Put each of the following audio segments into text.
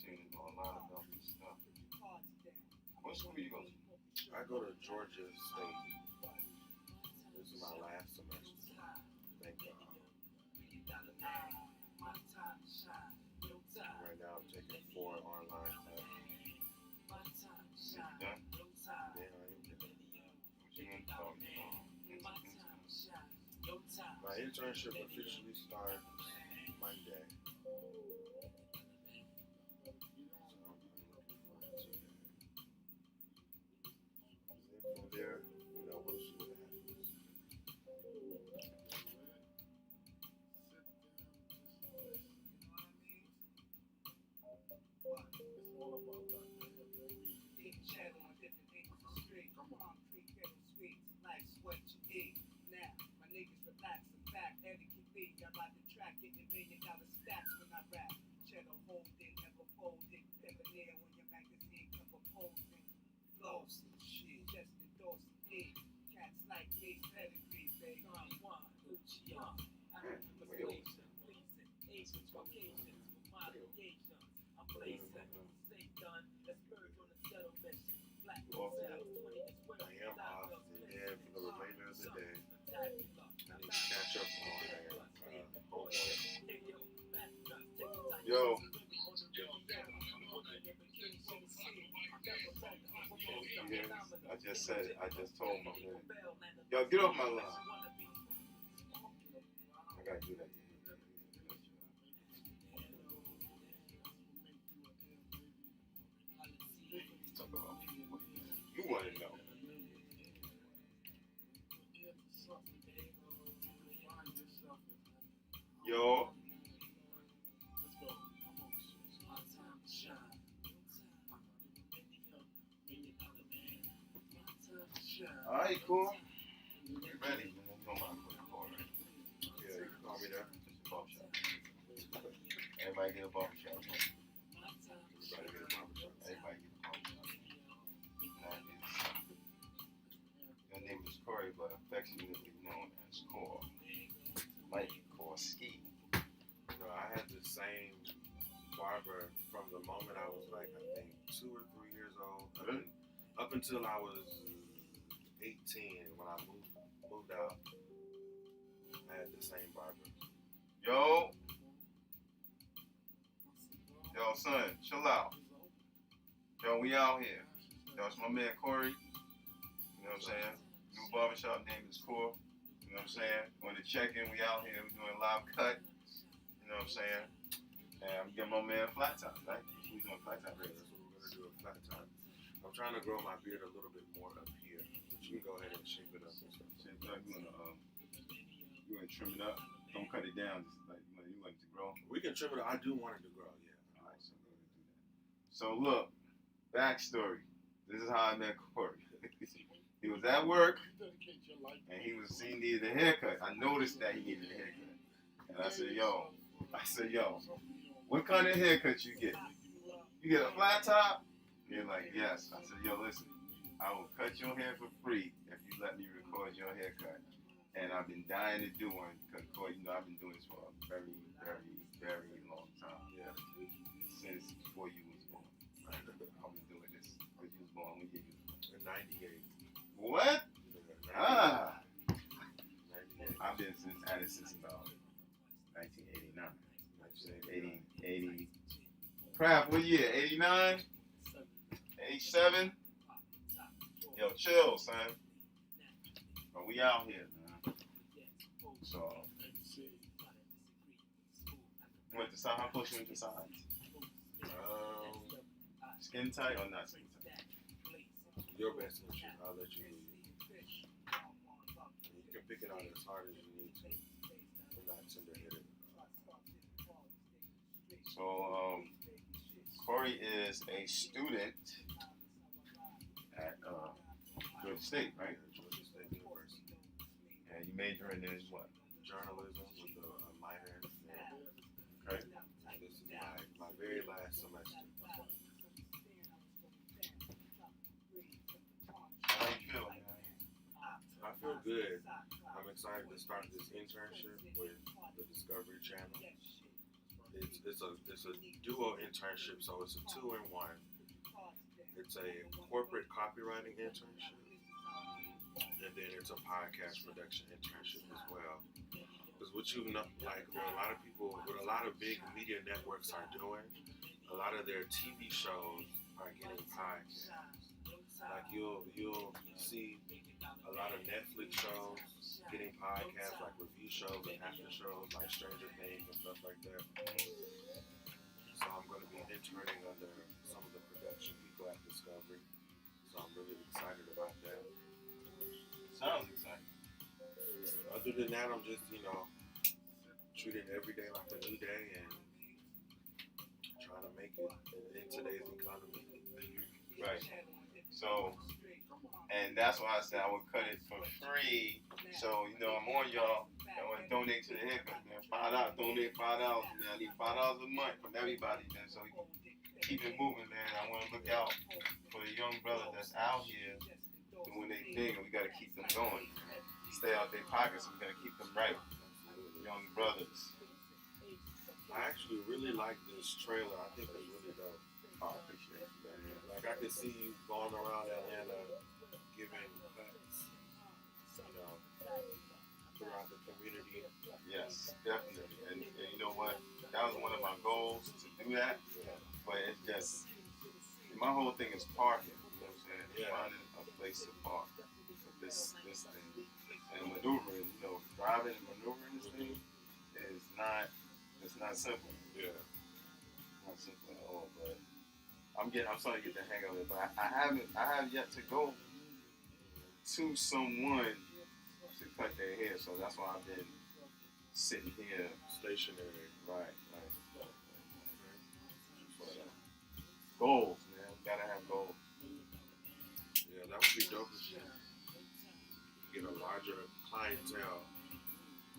opportunity to know a lot about this stuff. What school you go to? I go to Georgia State. This is my last semester. Thank God. Right now I'm taking 4 online classes. You done? Yeah, I am done. What you gonna talk about? My internship officially starts Monday. So I'm looking forward to it. And then from there, we'll see what happens. Well, I am off, and then for the remainder of the day, I need to catch up on homework. Yo, I just said it. I just told my man. Yo, get off my line. I gotta do that. Talk about what you want to know. Yo. Alright, cool. You ready? You know my call, right? yeah, you can call me there. It's a barbershop. Everybody get a barbershop. Everybody get a barbershop. Everybody get a barbershop. That is, your name is Corey, but affectionately known as Core. Mike Korski. I had the same barber from the moment I was like, I think 2 or 3 years old. Really? Up until I was 18 when I moved out. I had the same barber. Yo. Yo, son, chill out. Yo, we out here. Yo, it's my man Corey. You know what I'm saying? New barbershop name is Core. You know what I'm saying? On the check-in, we out here. We doing live cut. You know what I'm saying? And I'm getting my man flat top, right? We doing flat top. That's what we're gonna do a flat top. I'm trying to grow my beard a little bit more up here, but you can go ahead and shape it up and stuff. Shit, you wanna trim it up? Don't cut it down. Just like you want it to grow. We can trim it up. I do want it to grow, yeah. All right, so go ahead and do that. So look, backstory. This is how I met Corey. He was at work, and he needed a haircut. I noticed that he needed a haircut, and I said, yo, what kind of haircut you get? You get a flat top? You're like, yes. I said, yo, listen, I will cut your hair for free if you let me record your haircut. And I've been dying to do one because, Corey, I've been doing this for a very, very, very long time. Yeah. Since before you was born. I've been doing this because you was born when you was born. In 98. What? Yeah, 98. I've been at it since about 1989. 80. Crap, what year? 89? 87? Yo, chill, son. But we out here, man. So, you went to side? How close you went to sides? Skin tight or not skin tight? Your best interest. I'll let you do it. You can pick it out as hard as you need to. I'm not tender-headed. So, Corey is a student at Georgia State, right? Georgia State University. And you major in what? Journalism with a minor in film. Okay. And this is my very last semester. How you feel, man? I feel good. I'm excited to start this internship with the Discovery Channel. it's a duo internship, so it's a 2-in-1. It's a corporate copywriting internship, and then it's a podcast production internship as well. Because what you know, like what a lot of people, what a lot of big media networks are doing, a lot of their TV shows are getting podcasts. Like you'll see a lot of Netflix shows getting podcasts, like review shows and after shows, like Stranger Things and stuff like that. So I'm going to be interning under some of the production people at Discovery. So I'm really excited about that. Sounds exciting. Other than that, I'm just, treating every day like a new day and trying to make it in today's economy. Right. So, and that's why I said I would cut it for free. So, I'm on y'all. I want to donate to the haircut, man. $5. Donate $5, man. I need $5 a month from everybody, man. So we can keep it moving, man. I want to look out for the young brothers that's out here doing their thing, and we got to keep them going. Stay out their pockets, and we got to keep them right. Young brothers. I actually really like this trailer. I think it's really dope. Oh, I appreciate it, man. Like I could see you going around Atlanta giving cuts, throughout the community. Yes, definitely. And you know what? That was one of my goals to do that. But it's just, my whole thing is parking. You know what I'm saying? Yeah. Finding a place to park for this thing. And maneuvering, driving and maneuvering this thing is not simple. Yeah. Not simple at all. But I'm starting to get the hang of it. But I have yet to go to someone to cut their hair, so that's why I've been sitting here Stationary. Right. But, goals, man. Gotta have goals. Yeah, that would be dope as shit. Get a larger clientele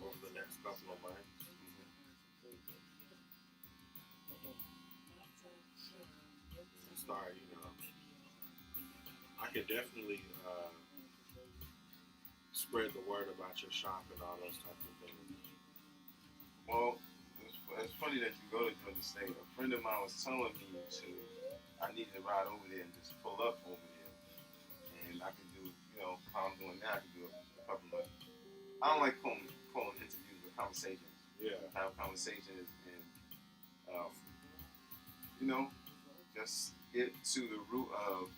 over the next couple of months. Start, I can definitely spread the word about your shop and all those types of things. Well, it's funny that you go to Georgia State. A friend of mine was telling me I needed to ride over there and just pull up over there. And I could do, how I'm doing now, I could do a couple of, I don't like calling interviews, but conversations. Yeah. Have conversations and, just get to the root of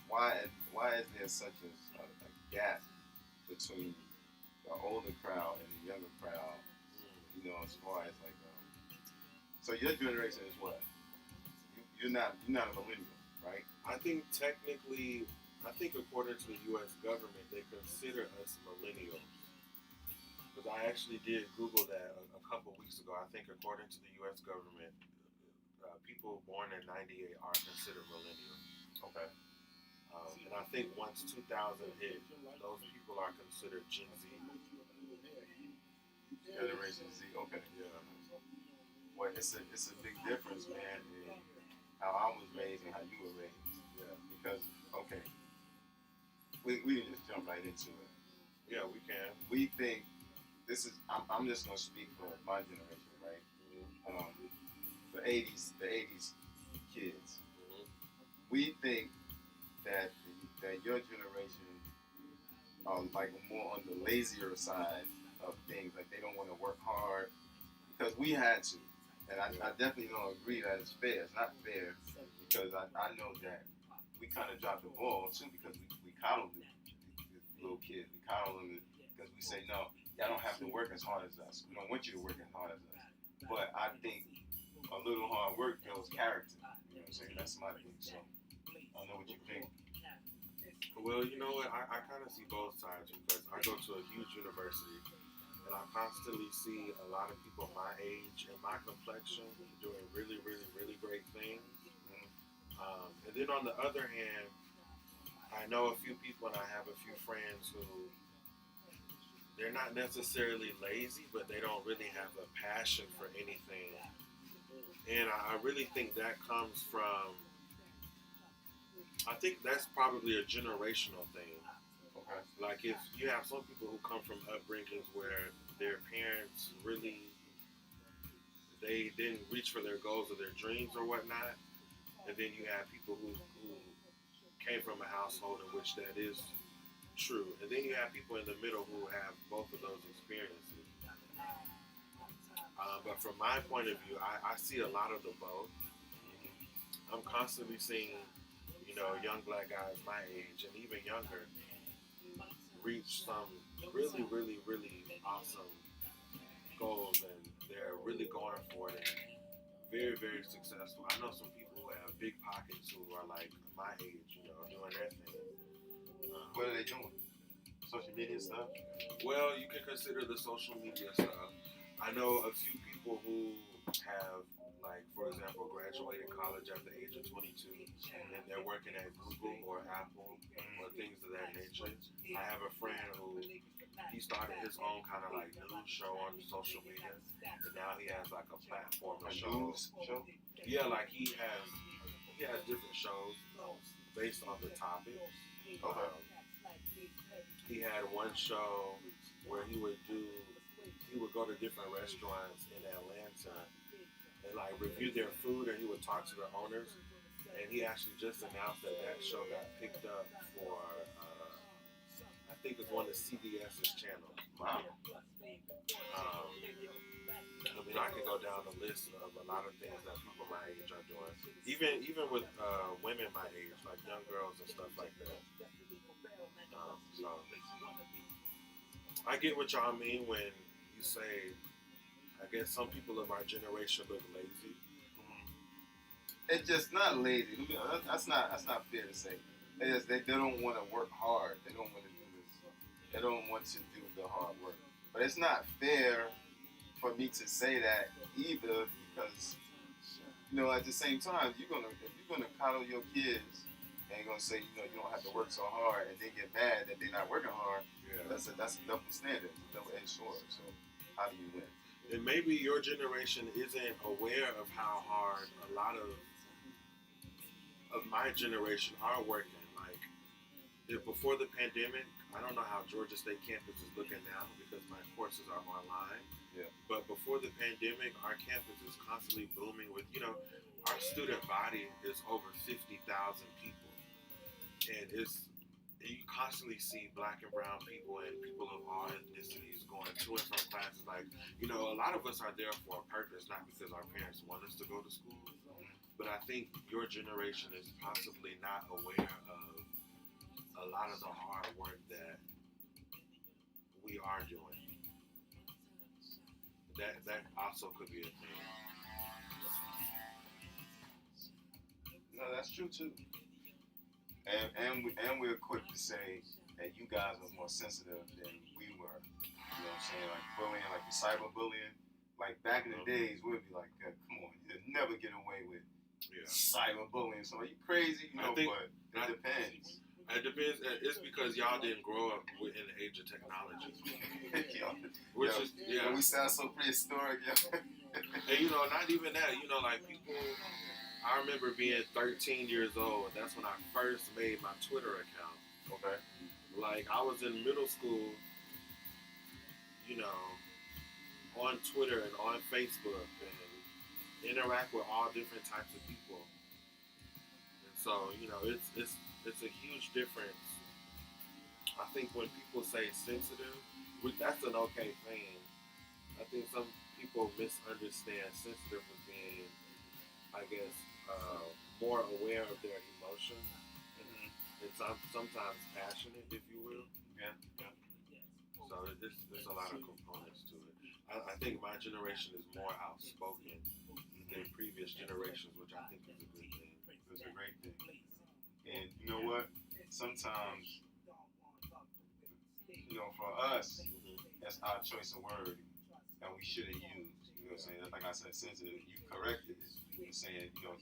why is there such a gap between the older crowd and the younger crowd, as far as like, so your generation is what? You're not a millennial, right? I think according to the U.S. government, they consider us millennials. Because I actually did Google that a couple weeks ago. I think according to the U.S. government, people born in '98 are considered millennials. Okay. And I think once 2000 hit, those people are considered Gen Z. Generation Z. Okay. Yeah. Well, it's a big difference, man, in how I was raised and how you were raised. Yeah. Because we can just jump right into it. Yeah, we can. We think this is. I'm just gonna speak for my generation, right? The '80s kids. We think that your generation are like more on the lazier side of things. Like they don't want to work hard because we had to. And I definitely don't agree that it's fair. It's not fair because I know that we kind of dropped the ball too because we coddled the little kids. We coddle them because we say, no, y'all don't have to work as hard as us. We don't want you to work as hard as us. But I think a little hard work builds character. You know what I'm saying? That's my thing. So I don't know what you think. Well, you know what? I kind of see both sides because I go to a huge university and I constantly see a lot of people my age and my complexion doing really, really, really great things. And then on the other hand, I know a few people and I have a few friends who they're not necessarily lazy, but they don't really have a passion for anything. And I really think that comes from, I think that's probably a generational thing. Okay. Like if you have some people who come from upbringings where their parents really they didn't reach for their goals or their dreams or whatnot. And then you have people who came from a household in which that is true. And then you have people in the middle who have both of those experiences. But from my point of view, I see a lot of the both. I'm constantly seeing, young black guys my age and even younger reach some really, really, really awesome goals, and they're really going for it and very, very successful. I know some people who have big pockets who are like my age, doing their thing. What are they doing? Social media stuff? Well, you can consider the social media stuff. I know a few people who have, like, for example, graduated college at the age of 22, and they're working at Google or Apple or things of that nature. I have a friend who he started his own kind of like news show on social media, and now he has like a platform of shows. Show? Yeah, like he has different shows based on the topics. He had one show where he would go to different restaurants in Atlanta and like review their food, and he would talk to the owners. And he actually just announced that show got picked up for, I think it's one of CBS's channels. Wow. I can go down the list of a lot of things that people my age are doing. Even with women my age, like young girls and stuff like that. So I get what y'all mean when you say, I guess some people of our generation look lazy. It's just not lazy. That's not fair to say. They don't want to work hard. They don't want to do this. They don't want to do the hard work. But it's not fair for me to say that either, because at the same time, if you're gonna coddle your kids and you're gonna say you don't have to work so hard, and they get mad that they're not working hard. Yeah. That's a double standard, a double-edged sword. So how do you win? And maybe your generation isn't aware of how hard a lot of my generation are working. Like, if before the pandemic, I don't know how Georgia State campus is looking now because my courses are online. Yeah. But before the pandemic, our campus is constantly booming with, our student body is over 50,000 people. And you constantly see black and brown people and people of all ethnicities going to and from classes. Like, a lot of us are there for a purpose, not because our parents want us to go to school. But I think your generation is possibly not aware of a lot of the hard work that we are doing. That also could be a thing. No, that's true too. And we're quick to say that you guys are more sensitive than we were. You know what I'm saying? Like bullying, like the cyberbullying. Like back in the days, we'd be like, come on, you'd never get away with cyberbullying. So are you crazy? But it depends. It depends. It's because y'all didn't grow up in the age of technology. And we sound so prehistoric, And not even that. Like people. I remember being 13 years old. That's when I first made my Twitter account. Okay. Like I was in middle school. On Twitter and on Facebook and interact with all different types of people. And so it's a huge difference. I think when people say sensitive, that's an okay thing. I think some people misunderstand sensitive as being, I guess, more aware of their emotions. And sometimes passionate, if you will. Yeah. So there's a lot of components to it. I think my generation is more outspoken than previous generations, which I think is a good thing. It's a great thing. And you know what? Sometimes, for us, that's our choice of word that we should have used. You know what I'm saying? Like I said, sensitive. You corrected it. You're saying, you're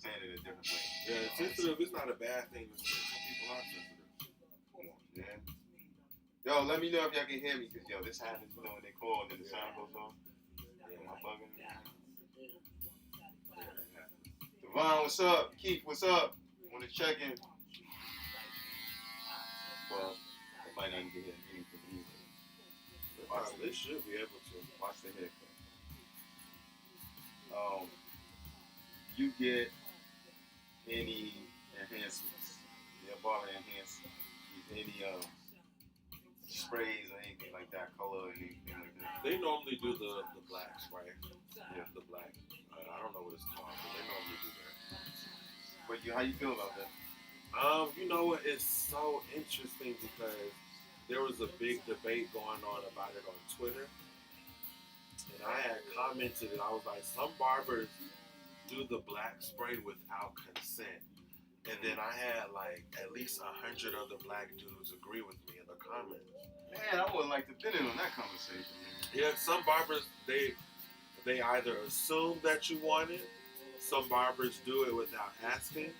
saying it a different way. Yeah, sensitive is not a bad thing. Some people are sensitive. Come on, man. Yo, let me know if y'all can hear me, because, this happens, when they call and then the sound goes off. Am I bugging? Devon, what's up? Keith, what's up? Want to check in? Well, they might not even hear anything either. They should be able to. Watch the haircut. Um, you get any enhancements? Your barber enhance any sprays or anything like that, color or anything like that? They normally do the black spray. Yeah. The black. I don't know what it's called, but they normally do that. But how you feel about that? You know what? It's so interesting because there was a big debate going on about it on Twitter, and I had commented, and I was like, some barbers do the black spray without consent. And then I had like at least 100 other black dudes agree with me in the comments. Man, I would like to fit in on that conversation. Man. Yeah, some barbers they either assume that you want it, some barbers do it without asking.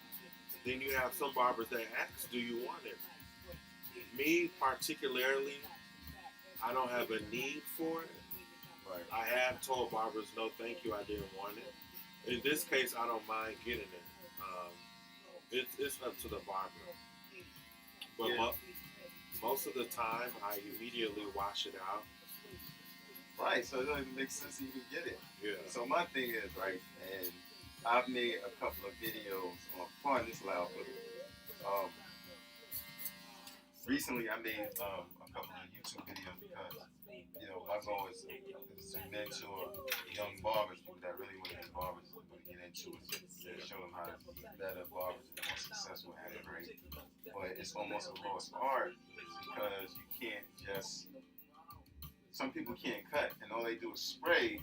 Then you have some barbers that ask, do you want it? Me particularly, I don't have a need for it. Right. I have told barbers, no thank you, I didn't want it. In this case, I don't mind getting it. It's up to the barber. But Yeah. most of the time, I immediately wash it out. Right, so it doesn't even make sense to even get it. Yeah. So my thing is, right, and I've made a couple of videos on, pardon this loud, but recently I made a couple of YouTube videos because, you know, my goal is to mentor young barbers, people that really want to be barbers, want to get into it, and show them how to be better barbers and more successful at it, right? But it's almost a lost art because you can't just, some people can't cut and all they do is spray.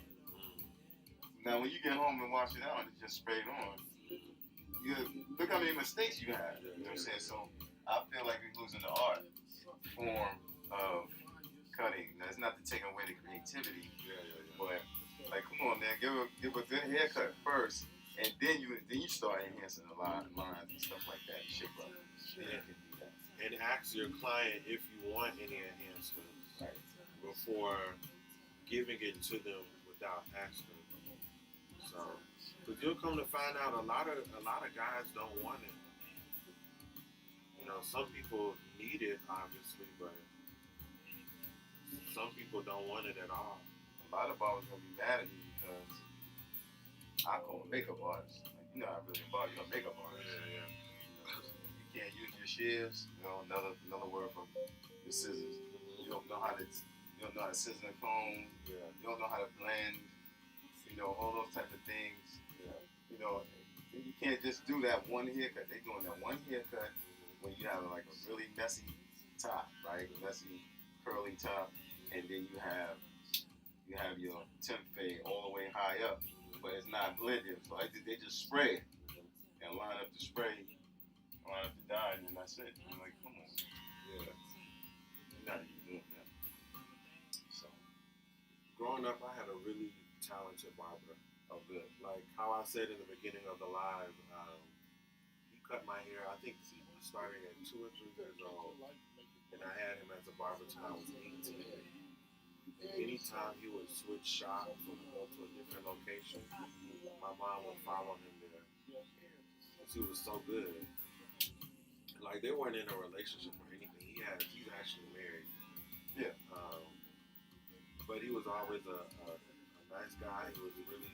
Now when you get home and wash it out and it's just sprayed on, you look how many mistakes you have. You know what I'm saying? So I feel like we're losing the art form of cutting. Now it's not to take away the creativity, but like, come on, man, give a good haircut first, and then you start enhancing a lot of lines and stuff like that. Shape up. Then you can do that. And ask your client if you want any enhancements before giving it to them without asking. So, because you'll come to find out a lot of guys don't want it. You know, some people need it obviously, but some people don't want it at all. A lot of barbers gonna be mad at me because I call a makeup artist. Like, you know, I really bought you a makeup artist. Yeah. You can't use your shears. You know, another word for your scissors. You don't know how to scissor and comb. Yeah. You don't know how to blend. You know, all those type of things. Yeah. You know, you can't just do that one haircut. They doing that one haircut when you have like a really messy top, right? Messy curly top, and then you have your temp fade all the way high up, but it's not blended. So they just spray it and line up the spray, line up the dye, and then that's it. I'm like, come on. Yeah. You're not even doing that. So, Growing up, I had a really talented barber. oh good. Like how I said in the beginning of the live, he cut my hair, I think starting at 2 or 3 years old, and I had him as a barber till I was 18. And anytime he would switch shops or go to a different location, my mom would follow him there because he was so good. Like they weren't in a relationship or anything. He's actually married. Yeah. But he was always a nice guy. He was really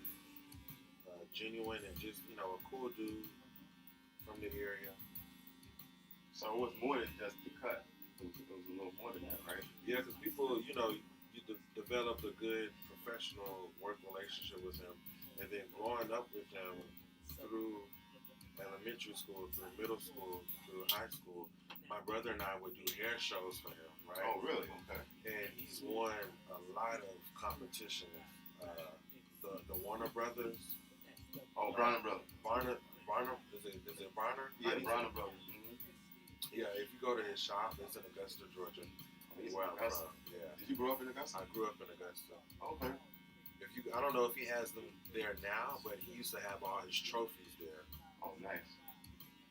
genuine and just, you know, a cool dude from the area. So it was more than just the cut. It was a little more than that, right? Yeah, because people, you know, you developed a good professional work relationship with him, and then growing up with him through elementary school, through middle school, through high school, my brother and I would do hair shows for him, right? Oh, really? Okay. And he's won a lot of competitions. The Warner Brothers. Oh, Bronner Brothers. Barner, is it Barner? Yeah, Bronner Brothers. Mm-hmm. Yeah, if you go to his shop, it's in Augusta, Georgia. He's Where in I'm Augusta. from. Yeah. Did you grow up in Augusta? I grew up in Augusta. Okay. I don't know if he has them there now, but he used to have all his trophies there. Oh, nice.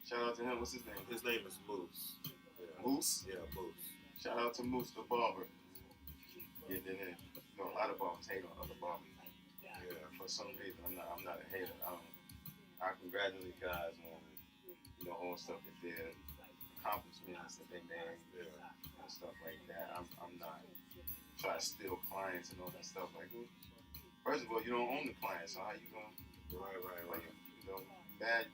Shout out to him. What's his name? His name is Moose. Yeah. Moose? Yeah, Moose. Shout out to Moose the barber. Getting in. You know, a lot of barbers hate on other barbers. Yeah. For some reason, I'm not a hater. I congratulate guys on, you know, all stuff that they're accomplishments that they made, and stuff like that. I'm not trying to steal clients and all that stuff like that. First of all, you don't own the client, so how you gonna? Right. You know, mad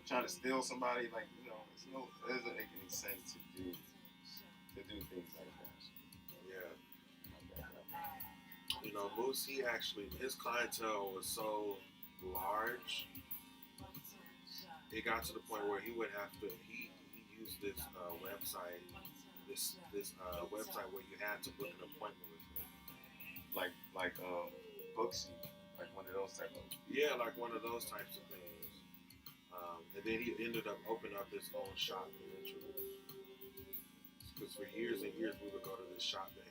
trying to steal somebody, like, you know, it doesn't make any sense to do things like that. Yeah. You know, Moose, his clientele was so large, it got to the point where he would have to, he used this website, website where you had to book an appointment with him. Like books, like one of those type of. Yeah, like one of those types of things. And then he ended up opening up his own shop eventually. Because for years and years we would go to this shop that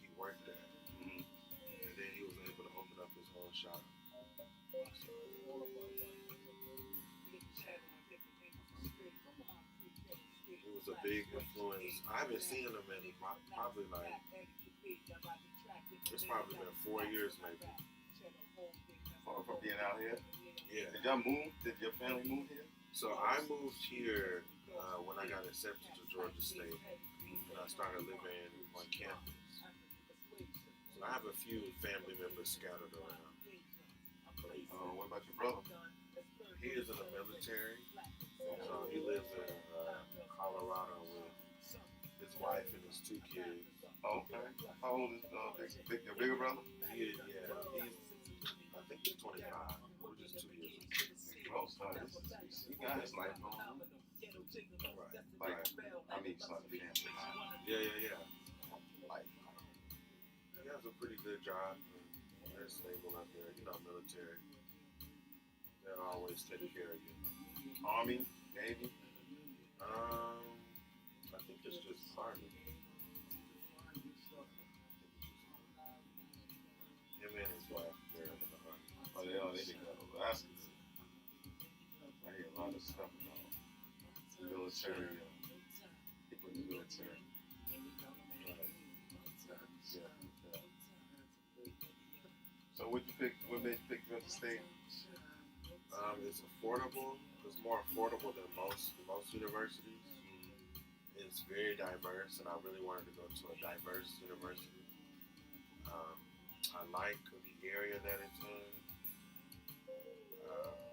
he worked at. Mm-hmm. And then he was able to open up his own shop. It was a big influence. I haven't seen him in probably like, it's probably been 4 years maybe. From being out here? Yeah. Did y'all move? Did your family move here? So I moved here when I got accepted to Georgia State. And I started living on campus. So I have a few family members scattered around. What about your brother? He is in the military. So he lives in Colorado with his wife and his 2 kids. Okay. How old is your bigger brother? He's I think he's 25. We're just 2 years old. Oh, so you got his life going on. Right. Like, I mean, it's like a family. Yeah. Like, He has a pretty good job. They're stable out there. You know, military. They'll always take care of you. Army, Navy. I think it's just Army. Him and his wife, they're in the Army. Oh, they didn't go. That's good. I hear a lot of stuff about military, people in the military. Yeah. So what made you pick Georgia State? It's affordable. It's more affordable than most universities. It's very diverse, and I really wanted to go to a diverse university. I like the area that it's in.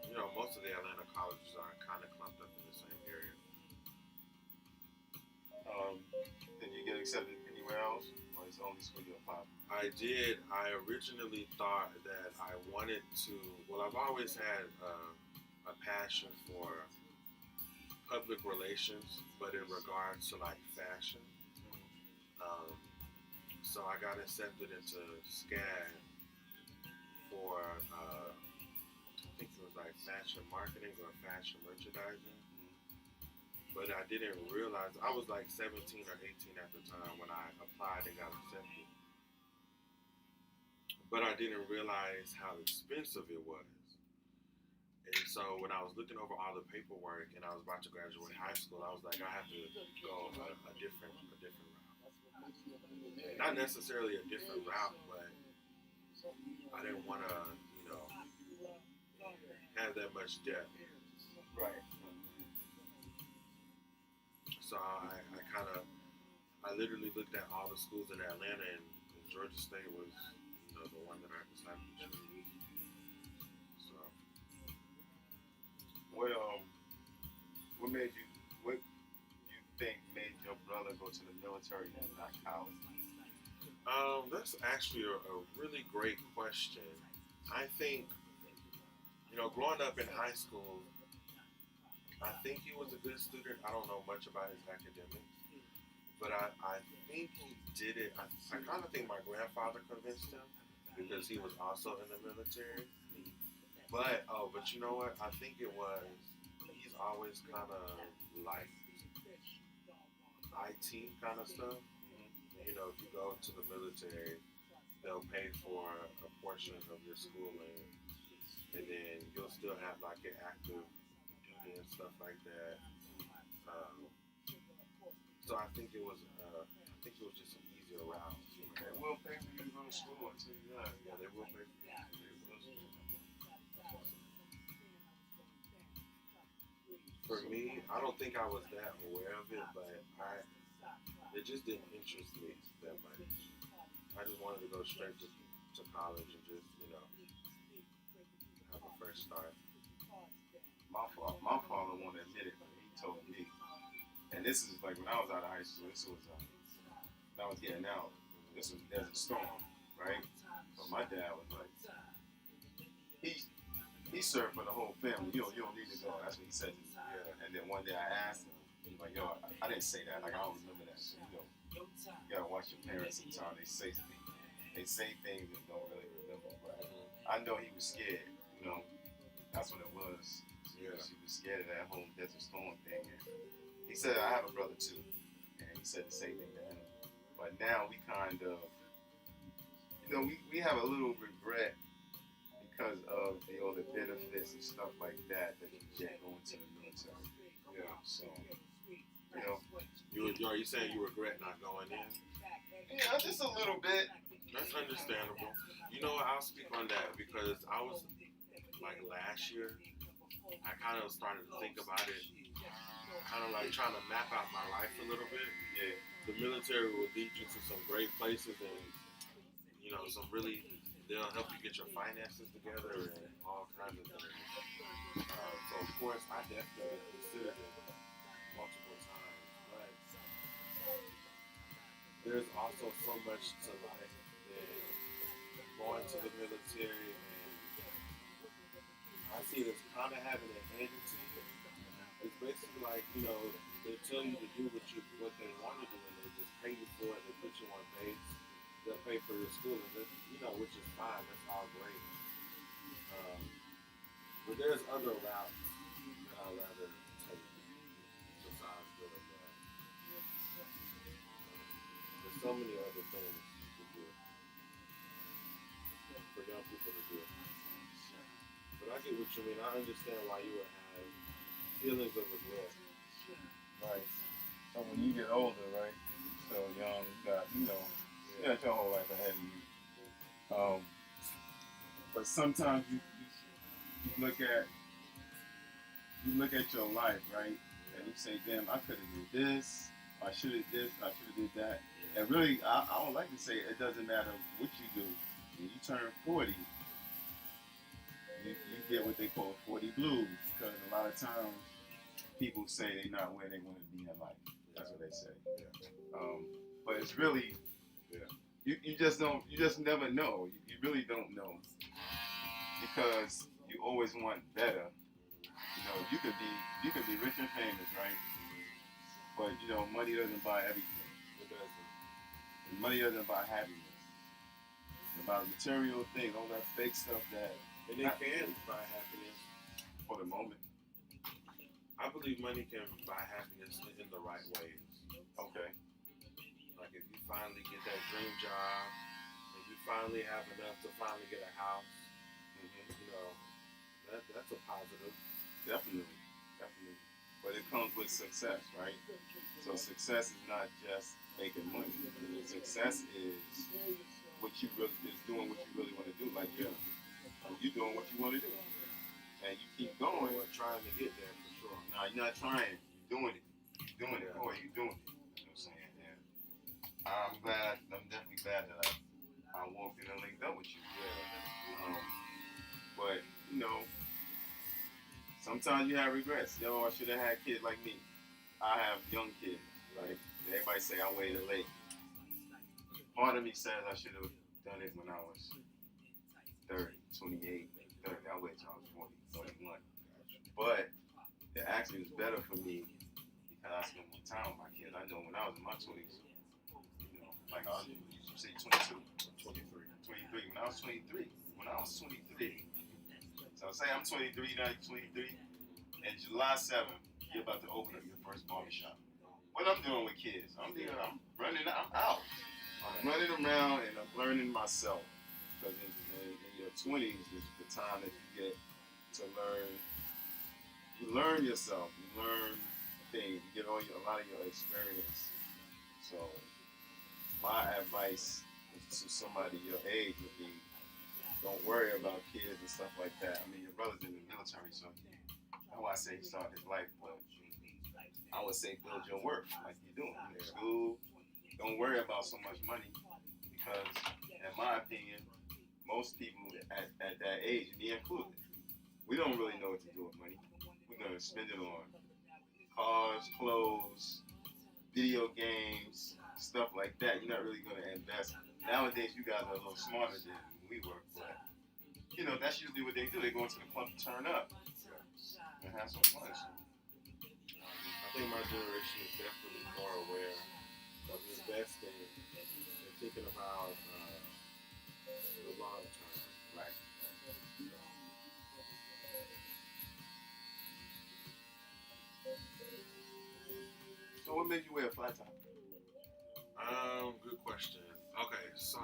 You know, most of the Atlanta colleges are kind of clumped up in the same area. Did you get accepted anywhere else, or is the only school you applied for? I did. I originally thought that I wanted to. Well, I've always had a passion for public relations, but in regards to like fashion. So I got accepted into SCAD for I think it was like fashion marketing or fashion merchandising. But I didn't realize, I was like 17 or 18 at the time when I applied and got accepted. But I didn't realize how expensive it was. And so when I was looking over all the paperwork and I was about to graduate high school, I was like, I have to go a different route. Not necessarily a different route, but I didn't want to, you know, have that much debt. Right. So I literally looked at all the schools in Atlanta, and Georgia State was, you know, the one that I decided to choose. So, What you think made your brother go to the military and not college? that's actually a really great question. I think, you know, growing up in high school, I think he was a good student. I don't know much about his academics, but I think he did it. I kind of think my grandfather convinced him because he was also in the military. But you know what? I think it was, he's always kind of liked IT kind of stuff. You know, if you go to the military, they'll pay for a portion of your schooling, and then you'll still have like your active duty and stuff like that. So I think it was just an easier route. You know? They will pay for you to go to school until you die. Yeah, they will pay for you to go to school. For me, I don't think I was that aware of it, but it just didn't interest me that much. I just wanted to go straight to to college and just, have a fresh start. My father won't admit it, but he told me, and this is like when I was out of high school. This was when I was getting out. This was Desert Storm, right? So my dad was like, he served for the whole family. You don't need to go. That's what he said to me. Yeah. And then one day I asked him, he's like, yo, I didn't say that. Like I don't remember that. So you gotta watch your parents sometimes. They say things and don't really remember. But I know he was scared. That's what it was. He was scared of that whole Desert Storm thing. And he said, I have a brother too. And he said the same thing to him. But now we kind of, we have a little regret because of all the benefits and stuff like that you get going to the military. Yeah. So, Are you saying you regret not going in? Yeah, just a little bit. That's understandable. I'll speak on that because I was, like last year, I kind of started to think about it, kind of like trying to map out my life a little bit. Yeah. The military will lead you to some great places and, they'll help you get your finances together and all kinds of things. So, of course, I definitely considered it multiple times. But there's also so much to life than going to the military, and I see it as kind of having a handed to you. It's basically like, they tell you to do what they want to do, and they just pay you for it. They put you on base. They'll pay for your schooling, which is fine. That's all great. But there's other routes that I'd rather take besides doing that. There's so many other things to do for young people to do. But I get what you mean. I understand why you would have feelings of regret. Right. So when you get older, right, still young, you got your whole life ahead of you. But sometimes you look at your life, right, and you say, damn, I could have did this, I should have did that. And really, I don't like to say it doesn't matter what you do. When you turn 40, you get what they call 40 blues, because a lot of times people say they're not where they want to be in life. That's what they say. Yeah. But it's really, you just never know. You really don't know, because you always want better. You could be rich and famous, right? But money doesn't buy everything. It doesn't. And money doesn't buy happiness. It's about material things, all that fake stuff that. And it can buy happiness for the moment. I believe money can buy happiness in the right ways. Okay. Like if you finally get that dream job, and you finally have enough to finally get a house, that's a positive. Definitely. But it comes with success, right? So success is not just making money. Success is doing what you really want to do. Like you're doing what you want to do, and you keep going. Or trying to get there for sure. No, you're not trying. You're doing it. You're doing it. Boy, you're doing it. You know what I'm saying? And I'm definitely glad that I walked in and linked up with you. Yeah. But sometimes you have regrets. I should have had kids like me. I have young kids. Like everybody say I waited late. Part of me says I should have done it when I was 30, 28, 30. I waited till I was 40, 41. But it actually was better for me because I spent more time with my kids. I know when I was in my 20s, like I was, say 22, 23. When I was 23. So say I'm 23, now you're 23. And July 7th, you're about to open up your first barbershop. What I'm doing with kids, I'm running out. I'm running around and I'm learning myself. Because in your 20s is the time that you get to learn. You learn yourself. You learn things. You get a lot of your experience. So my advice to somebody your age would be, don't worry about kids and stuff like that. I mean, your brother's in the military, so that's why I say he started his life. But I would say build your worth like you're doing. You're in school. Don't worry about so much money because, in my opinion, most people at that age, me included, we don't really know what to do with money. We're gonna spend it on cars, clothes, video games, stuff like that. You're not really gonna invest. Nowadays, you guys are a little smarter than we were, but that's usually what they do. They go into the club to turn up and have some fun. So, I think my generation is definitely more aware of investing and thinking about the long term. right. So, what made you wear a flat top? Good question. Okay, so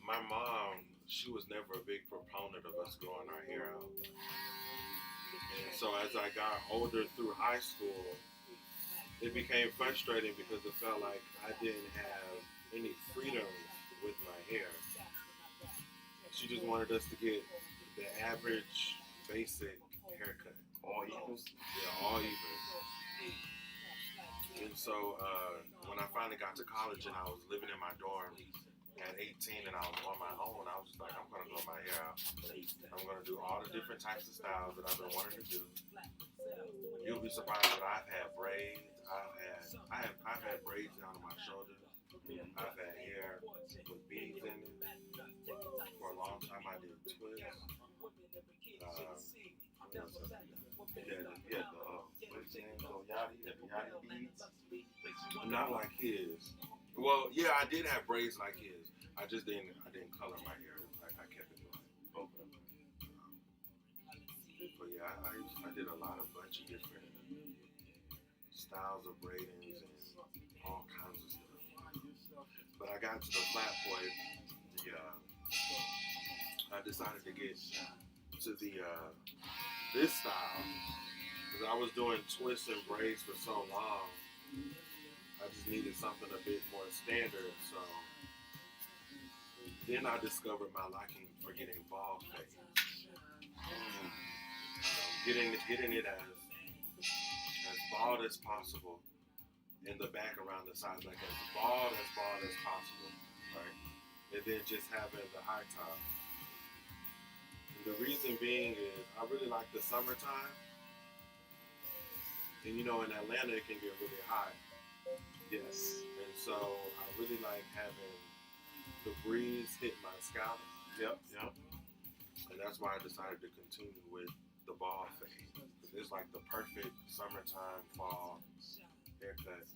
my mom, she was never a big proponent of us growing our hair out. And so as I got older through high school, it became frustrating because it felt like I didn't have any freedom with my hair. She just wanted us to get the average, basic haircut. All equals? Yeah, all even. And so when I finally got to college and I was living in my dorm at 18 and I was on my own, I was just like, I'm going to grow my hair out. I'm going to do all the different types of styles that I've been wanting to do. You'll be surprised that I've had braids. I've had braids down to my shoulders. I've had hair with beads in it. For a long time, I did twists. Yeah, what's his name? Yachty, the Yachty beads. Not like his. Well, yeah, I did have braids like his. I didn't color my hair. I kept it black. Okay. But yeah, I did a bunch of different styles of braidings and all kinds of stuff. But I got to the flat point. I decided to get to this style because I was doing twists and braids for so long. I just needed something a bit more standard. So then I discovered my liking for getting bald fades. Getting it as bald as possible in the back around the sides, like as bald as possible, right? And then just having the high top. And the reason being is I really like the summertime. And in Atlanta it can get really hot. Yes. And so I really like having the breeze hit my scalp. Yep. And that's why I decided to continue with the bald fade. It's like the perfect summertime, fall haircut.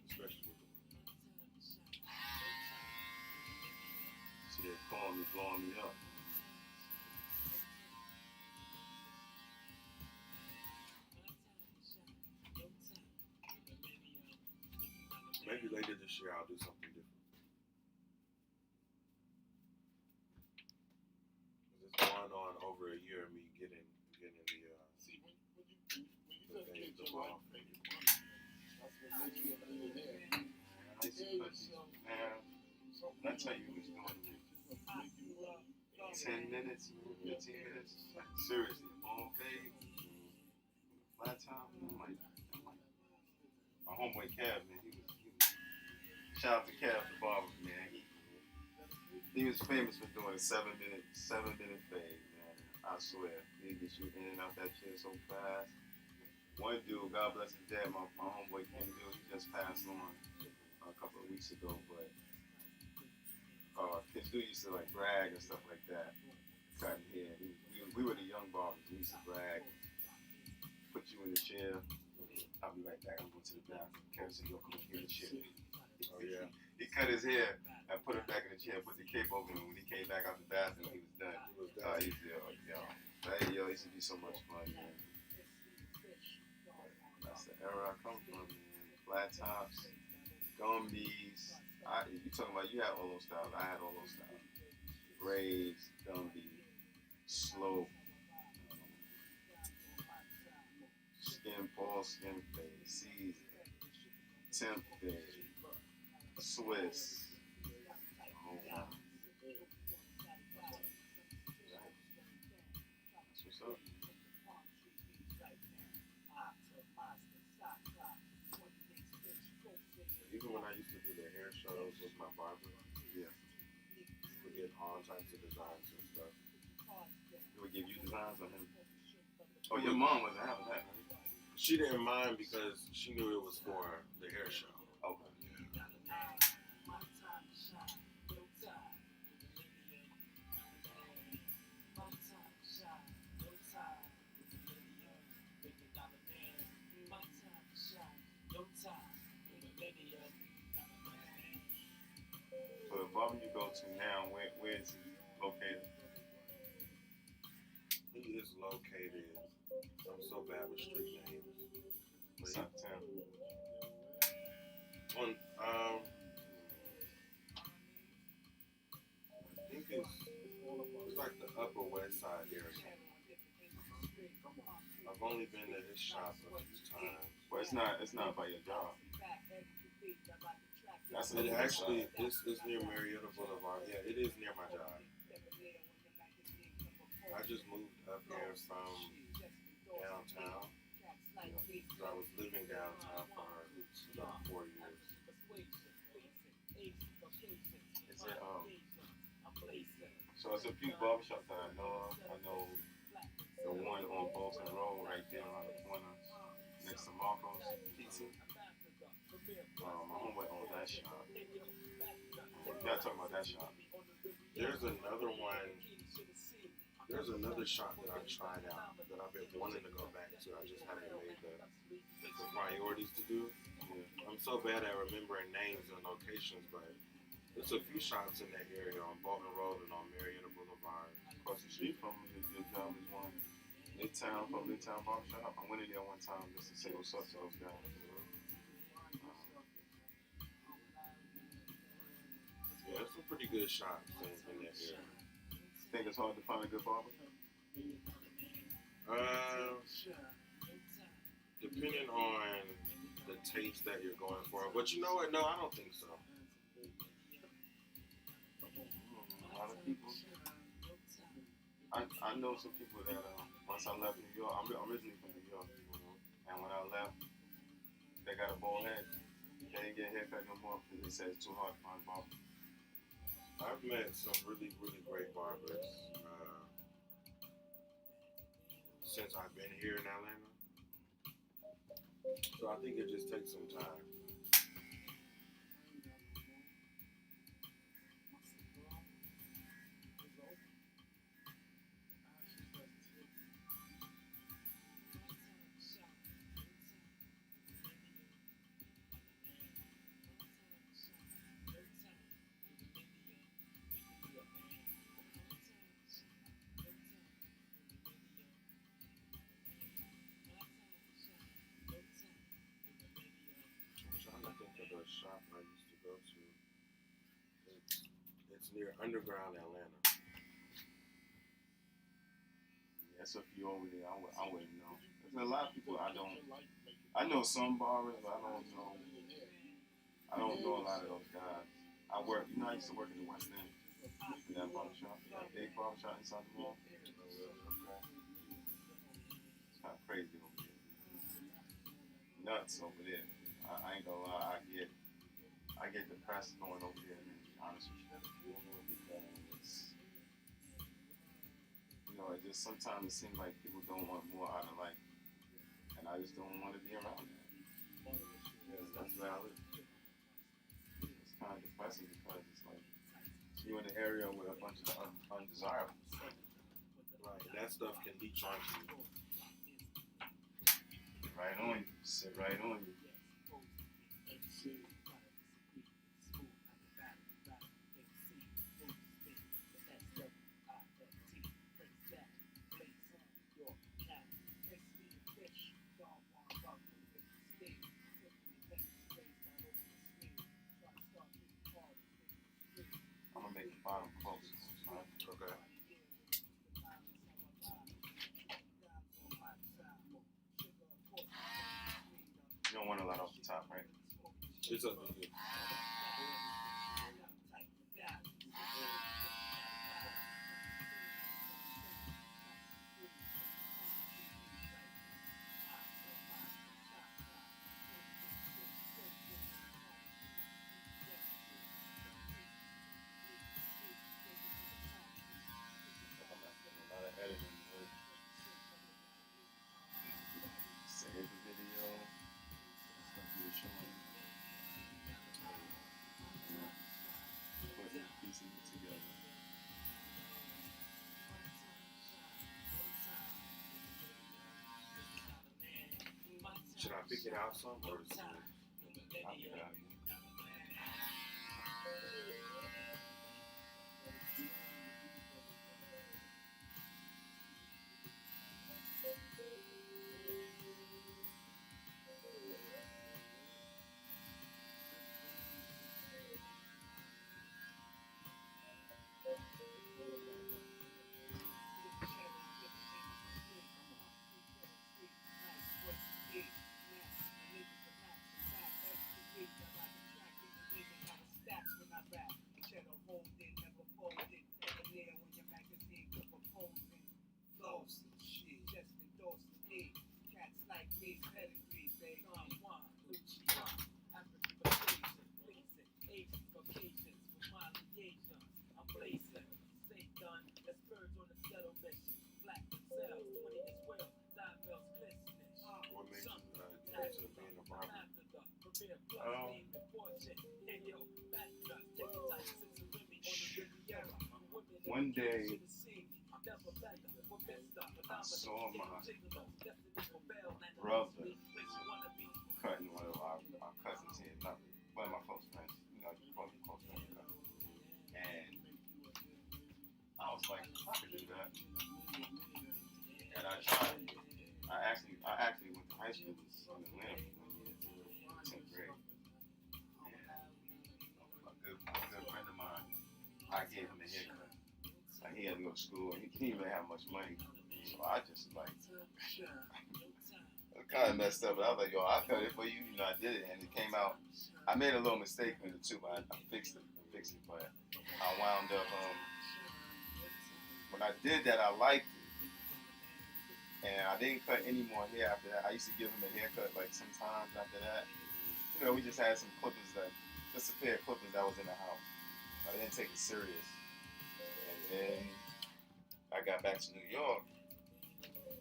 Especially with See, they're calling me, blowing me up. maybe later this year I'll do something different. It's going on over a year of me getting the ball. I tell you, who's doing 10 minutes, 15 minutes. Like, seriously, all fade, flat top. I'm like, my homeboy Kev, man, he was shout out to Kev the barber, man. He was famous for doing a 7-minute fade, man. I swear, he get you in and out that shit so fast. One dude, God bless his dad, my homeboy King dude, he just passed on a couple of weeks ago, but his dude used to like brag and stuff like that. Cutting hair. We were the young barbers. We used to brag, put you in the chair. I'll be right back. I'm going to the bathroom. Kevin said, "Yo, come here, the chair." Oh yeah. He cut his hair and put him back in the chair. Put the cape over him. When he came back out the bathroom, he was done. He used to used to be so much fun, man. That's the era I come from, man. Flat tops, gumbies. You talking about, you had all those styles. I had all those styles. Braids, gumby, slope, skin fade, season, temp fade, Swiss. Oh wow. That's what's up. Even when I used to do the hair shows with my barber, Yeah. get all types of designs and stuff. He would give you designs on him. Oh, your mom wasn't having that, right? She didn't mind because she knew it was for the hair show. Okay. So the barber you go to now, where is he located? He is located. I'm so bad with street names. What's up, Tim? On I think it's like the Upper West Side area. I've only been to his shop a few times. Well, it's not by your job. That's It actually it's near Marietta Boulevard. Yeah, it is near my job. I just moved up here from downtown. I was living downtown for about 4 years. It's a so it's a few barbershops that I know of. I know the one on Bolton Road right there on the corner next to Marco's Pizza. My homeboy owns that shop. You gotta talk about that shop. There's another one. There's another shop that I tried out that I've been wanting to go back to. I just haven't made the priorities to do. Yeah. I'm so bad at remembering names and locations, but there's a few shops in that area on Bolton Road and on Marietta Boulevard. Across the street from me, your job is one. Midtown Barbershop. I went in there one time just to say what's up to those guys. Yeah, there's some pretty good shops in that area. Think it's hard to find a good barber? Depending on the taste that you're going for. But you know what? No, I don't think so. A lot of people. I know some people that once I left New York, I'm originally from New York, and when I left, they got a bald head. They didn't get a haircut no more because they said it's too hard to find a barber. I've met some really, really great barbers since I've been here in Atlanta. So I think it just takes some time. Shop I used to go to. It's near Underground Atlanta. Yeah, so if you over there, I wouldn't know. There's a lot of people I know some barbers, but I don't know a lot of those guys. I used to work in the West End. In that barbershop, that big barbershop inside the mall. It's kind of crazy over there. Nuts over there. I ain't gonna lie, I get depressed going over there, man, to be honest with you. Because it just sometimes it seems like people don't want more out of life. And I just don't want to be around that. Yeah, that's valid. It's kind of depressing because it's like you're in an area with a bunch of undesirables. Right, that stuff can leech onto you. Right on you, sit right on you. I'm gonna make the bottom close. Okay. You don't want a lot off the top, right? It's up to you. pick it out some, or is it? I'll pick it out. What made you get into being a barber? One day, I saw my brother cutting one of our cousins' hair, not one of my close friends, you know, close friends cut. And I was like, I could do that. And I tried. I actually went to high school in Atlanta for 1 year, 10th grade. And a good friend of mine, I gave him a haircut. Like, he had to go to school and he didn't really have much money. So I just like, it kind of messed up, but I was like, yo, I cut it for you. You know, I did it and it came out. I made a little mistake with it too, but I fixed it. But I wound up, when I did that, I liked it. And I didn't cut any more hair after that. I used to give him a haircut like sometimes after that. You know, we just had some clippers just a pair of clippers that was in the house. I didn't take it serious. And then I got back to New York.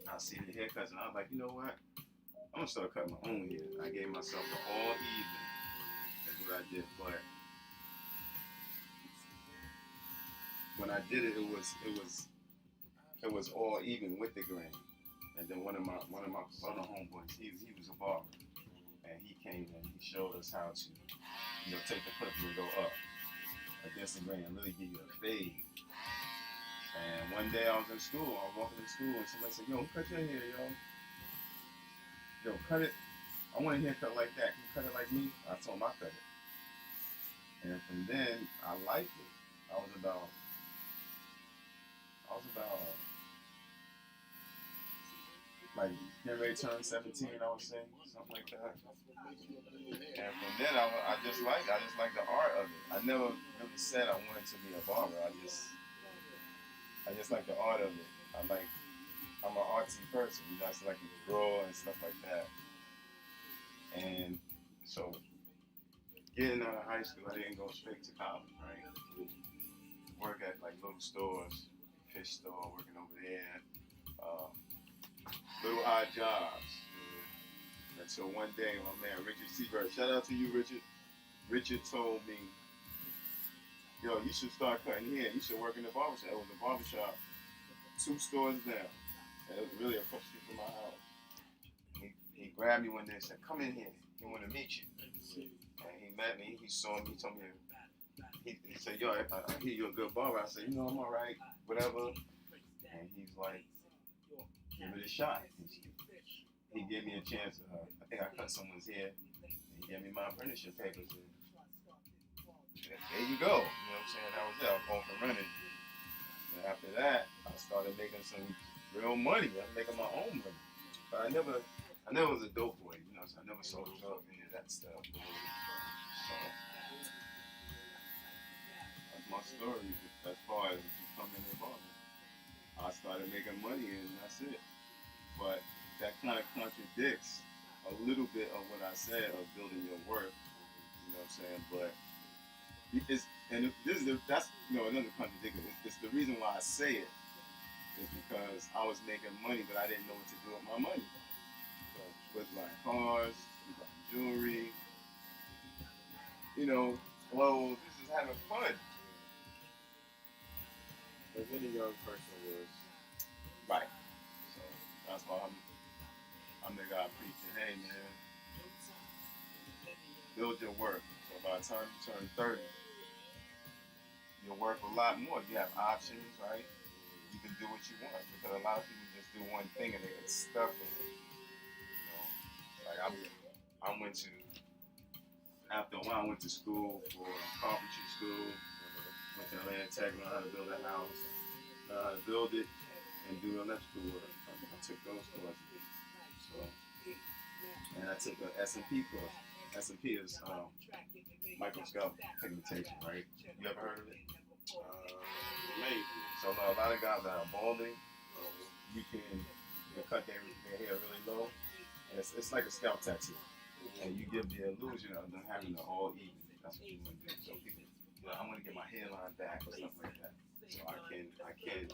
I see the haircuts and I was like, you know what? I'm gonna start cutting my own hair. I gave myself an all evening. That's what I did. But when I did it, it was all even with the grain. And then one of my other homeboys, he was a barber, and he came and he showed us how to, you know, take the clippers and go up against the grain and really give you a fade. And one day I was in school, I was walking to school, and somebody said, "Yo, cut your hair, yo. Yo, cut it. I want a haircut like that. Can you cut it like me?" I told him I cut it. And from then, I liked it. I was about like getting ready to turn 17, I would say, something like that. And from then, I just liked the art of it. I never really said I wanted to be a barber. I just like the art of it. I'm an artsy person. You know, I just like to draw and stuff like that. And so, getting out of high school, I didn't go straight to college, right? Work at like little stores, fish store, working over there. Little odd jobs. Until one day, my man Richard Seabird, shout out to you, Richard. Richard told me, yo, you should start cutting hair. You should work in the barbershop. It was a barbershop 2 stores down. And it was really across the street from my house. He grabbed me one day and said, come in here. He wanted to meet you. And he met me. He saw me. He told me, he said, yo, I hear you're a good barber. I said, you know, I'm all right, whatever. And he's like, give it a shot. He gave me a chance. I think I cut someone's hair. He gave me my apprenticeship papers. And there you go. You know what I'm saying? That was it. I was off and running. And after that, I started making some real money. I was making my own money. But I never was a dope boy. You know, so I never sold drugs, any of that stuff. So that's my story as far as becoming a barber. I started making money and that's it. But that kind of contradicts a little bit of what I said of building your worth. You know what I'm saying? But that's another contradiction. It's the reason why I say it is because I was making money, but I didn't know what to do with my money. So with buying cars, buying jewelry, clothes. This is having fun. As any young person was. Right. So that's why I'm the guy preaching, hey man, build your work. So by the time you turn 30, you'll work a lot more. You have options, right? You can do what you want because a lot of people just do one thing and they get stuck in it. You know, like I went to after a while I went to school for carpentry school. Went to Atlanta Tech, learned how to build a house, learned how to build it, and do electrical work. I took those courses. So, and I took an S&P course. S&P is microscope pigmentation, right? You ever heard of it? Maybe. So a lot of guys that are balding, you can cut their hair really low. And it's like a scalp tattoo. And you give the illusion of them having it all even. That's what you want to do. So people, I want to get my hairline back or something like that. So I can do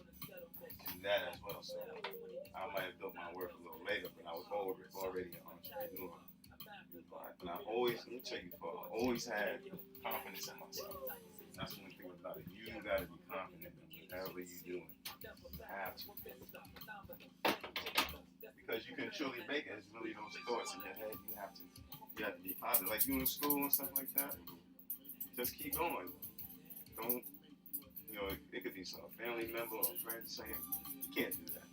that as well. So I might have built my work a little later, but I was already an entrepreneur. And I always, let me tell you, I always had confidence in myself. That's one thing about it. You got to be confident in whatever you're doing. You have to. Because you can truly make it. It's really those thoughts in your head. You have to be positive. Like you in school and stuff like that. Just keep going. Don't, it could be some family member or friend saying, you can't do that.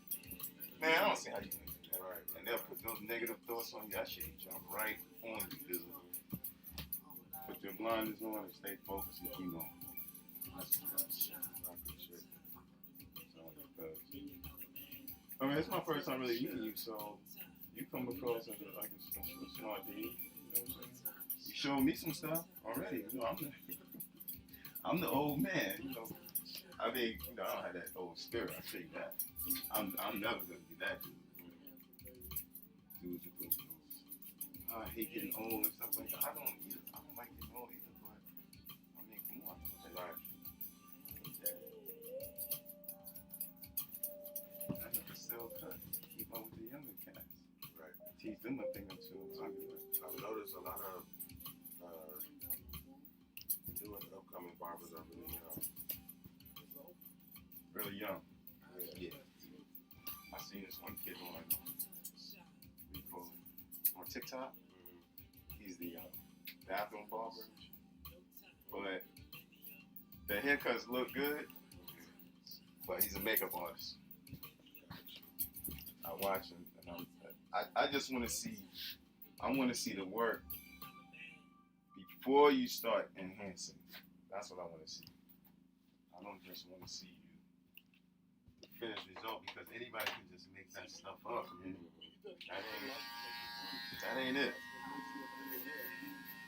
Man, I don't see how you can do that. Right. And they'll put those negative thoughts on you. That shit jump right on you, visible. Put your blinders on and stay focused and keep going. That's what I appreciate. So, because, I mean, it's my first time really meeting you, so you come across as a smart dude. You know what I'm saying? You showed me some stuff already. I'm the old man, I mean, I don't have that old spirit. I tell you that. I'm never gonna be that dude. Dudes, I hate getting old and stuff like that. I don't like getting old either. But I mean, come on, right? I have to still cut. Keep up with the younger cats. Right. Teach them a thing or two. I've noticed a lot of new and upcoming barbers are really young. Really young. Yeah. I seen this one kid on TikTok. He's the bathroom barber, but the haircuts look good. But he's a makeup artist. I watch him, and I just want to see. I want to see the work before you start enhancing. That's what I want to see. I don't just want to see you finished result because anybody can just make that stuff up, man. That ain't it.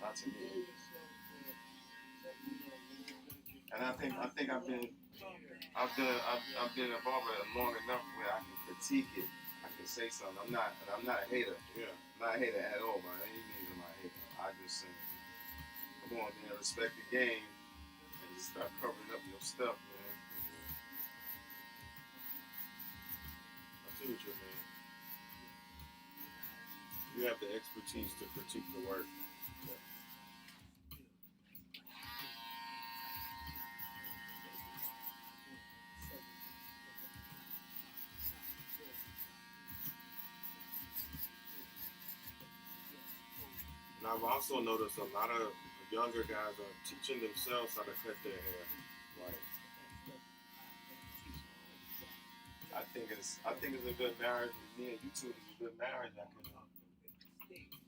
Not to me. And I think I've been a barber long enough where I can critique it. I can say something. I'm not a hater. Yeah. I'm not a hater at all, by any means am I a hater. I just say, come on, man, respect the game and just start covering up your stuff, man. I see what you're saying. You have the expertise to critique the work. And I've also noticed a lot of younger guys are teaching themselves how to cut their hair. Like, I think it's a good marriage. Me and you two is a good marriage. I can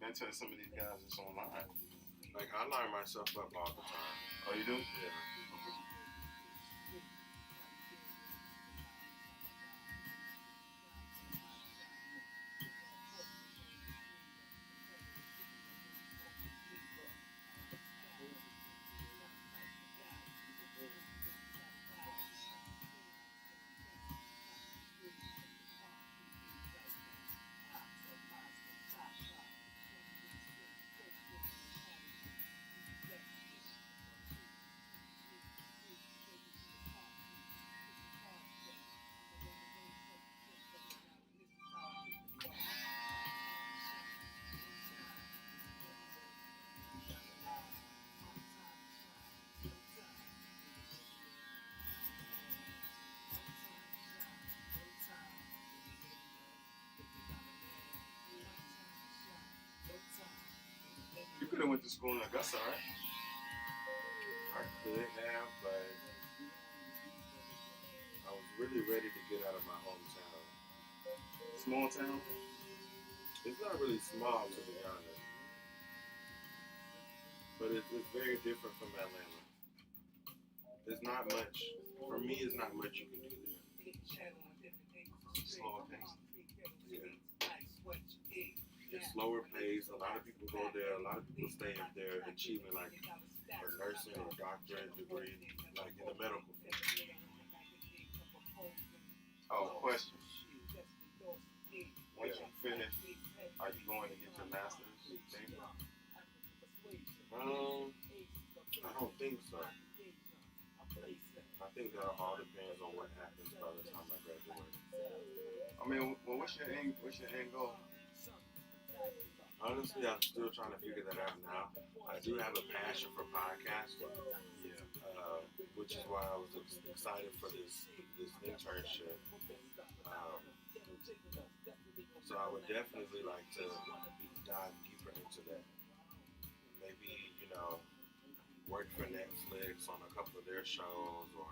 mentor some of these guys that's online. like I line myself up all the time. Oh, you do? Yeah. You could have went to school in Augusta, right? I could have, but I was really ready to get out of my hometown. Small town. It's not really small, to be honest, but it's very different from Atlanta. There's not much, for me, it's not much you can do there. Slower pace. Yeah. It's slower pace. A lot of people go there. A lot of people stay up there achieving like a nursing or doctorate degree, like in the medical field. Oh, question. Once you finish, are you going to get your master's? Thing? I don't think so. I think that all depends on what happens by the time I graduate. I mean, well, what's your end goal? Honestly, I'm still trying to figure that out now. I do have a passion for podcasting, which is why I was excited for this internship. So I would definitely like to dive deeper into that. Maybe, work for Netflix on a couple of their shows, or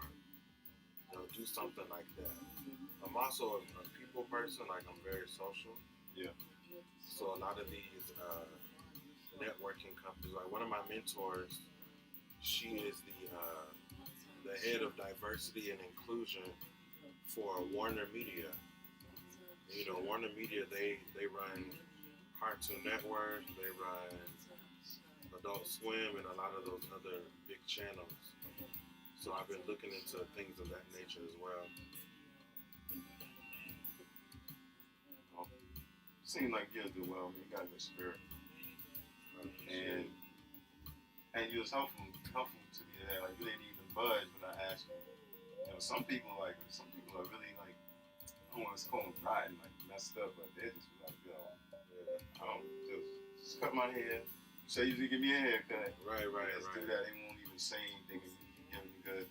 do something like that. I'm also a people person. Like, I'm very social. Yeah. So a lot of these networking companies, like one of my mentors, she is the head of diversity and inclusion for Warner Media. Warner Media, they run Cartoon Network, they run Adult Swim, and a lot of those other big channels. So I've been looking into things of that nature as well. Seems like you'll do well. You got a good spirit, and you was helpful to me today. Like, you didn't even budge when I asked you. Some people are really like, I don't want to call them rotten, like messed up, but they just be like, yo, I don't just cut my hair. You say you usually give me a haircut. Right. Let's do that. They won't even say anything. You give me good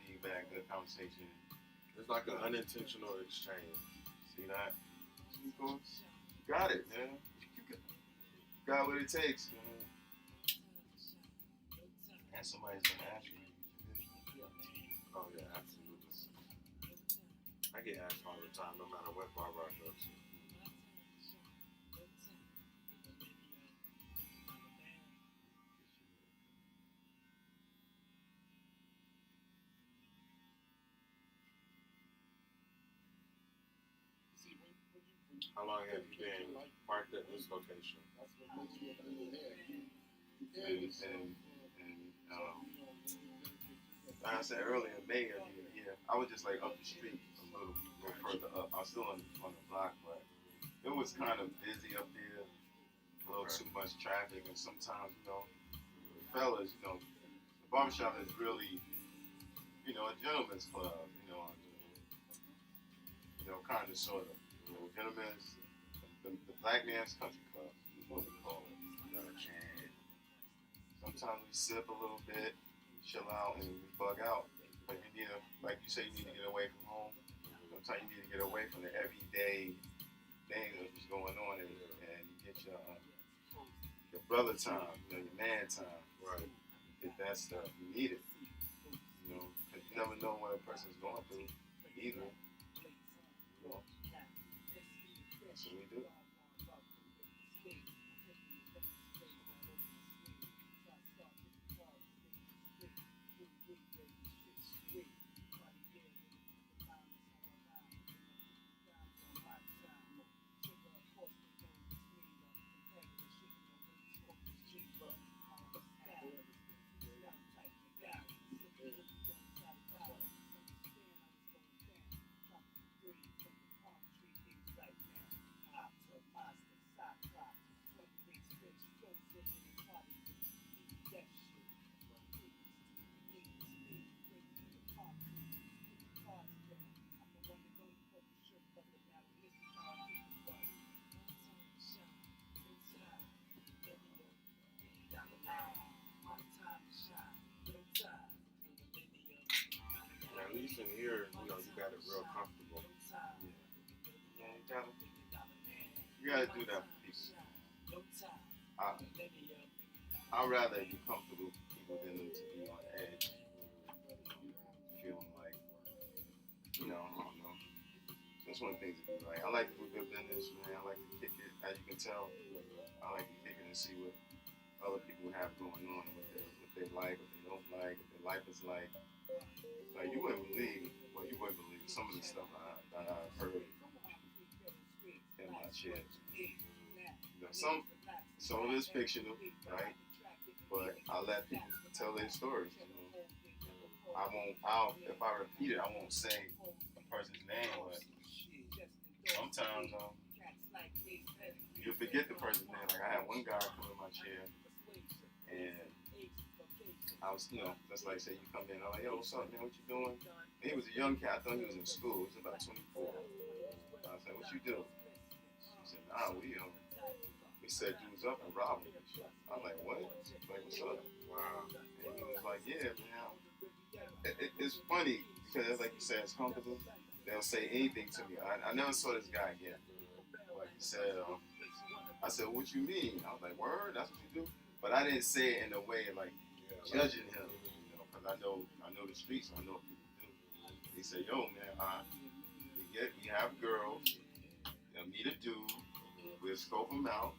feedback, good conversation. It's like an unintentional exchange. See that? Of course. Got it, man. You got what it takes, man. And somebody's gonna ask you. Oh yeah, absolutely. I get asked all the time, no matter what barber I go to. How long have you been parked at this location? Like I said earlier, May of the year, I was just like up the street a little further up. I was still on the block, but it was kind of busy up there, a little too much traffic, and sometimes, the fellas, the barbershop is really, a gentleman's club, kind of, sort of. Gentlemen's, the black man's country club is what we call it. And sometimes we sip a little bit, we chill out, and we bug out. But you need like you say, you need to get away from home. Sometimes you need to get away from the everyday thing that's going on, and you get your brother time, your man time. Right. Get that stuff. You need it. Because you never know what a person's going through either. That's what we do. At least in here, you got it real comfortable. Yeah, you gotta do that for people. I'd rather be comfortable with people than them to be on edge, feeling like, I don't know. That's one of the things that be like. I like to do good business, man. I like to kick it. As you can tell, I like to kick it and see what other people have going on, what they like, what they don't like, what their life is like. Like you wouldn't believe some of the stuff that I've heard in my chat. Some of it's fictional, right? But I let people tell their stories. If I repeat it, I won't say a person's name, but sometimes you forget the person's name. Like I had one guy come in my chair, and I was, just like say you come in, I'm like, yo, what's up, man? What you doing? And he was a young cat. I thought he was in school. He was about 24. I was like, what you do? He said, nah, we set dudes up and robbed them. I'm like, what? Like, what's up? Wow. And he was like, yeah, man. It's funny because, like you said, it's comfortable. They'll say anything to me. I never saw this guy again. Like he said, I said, what you mean? I was like, word? That's what you do? But I didn't say it in a way like judging him, because I know the streets, I know what people do. He said, yo, man, we have girls, they'll meet a dude, we'll scope him out,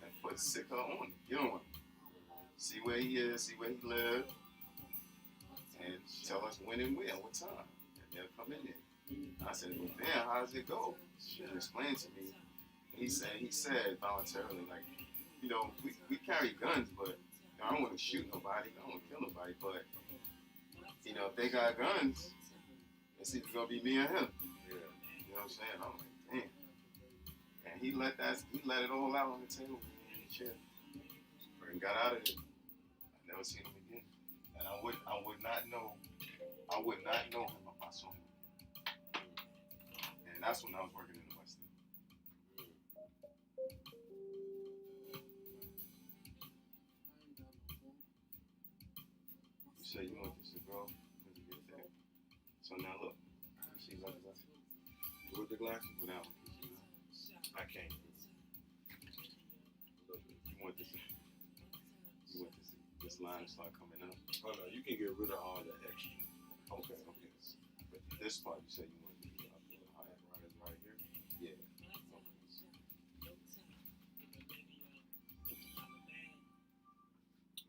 and put sicker on him, get on him. See where he is, see where he lives, and tell us when and where, what time, and they'll come in there. I said, well, damn, how does it go? He explained to me. He said voluntarily, like, we carry guns, but I don't want to shoot nobody, I don't want to kill nobody, but, if they got guns, it's either going to be me or him. Yeah. You know what I'm saying? I'm like, damn. And he let it all out on the table in the chair. And got out of it. I never seen him again. And I would not know him if I saw him. And that's when I was working in the West End. You say you want this to grow, let me get there. So now look, you see what I see? With the glasses? Without one. I can't. You want this line to start coming up? Oh no, you can get rid of all the extra. Okay. But this part you say you want to be up a little higher. Right here? Yeah.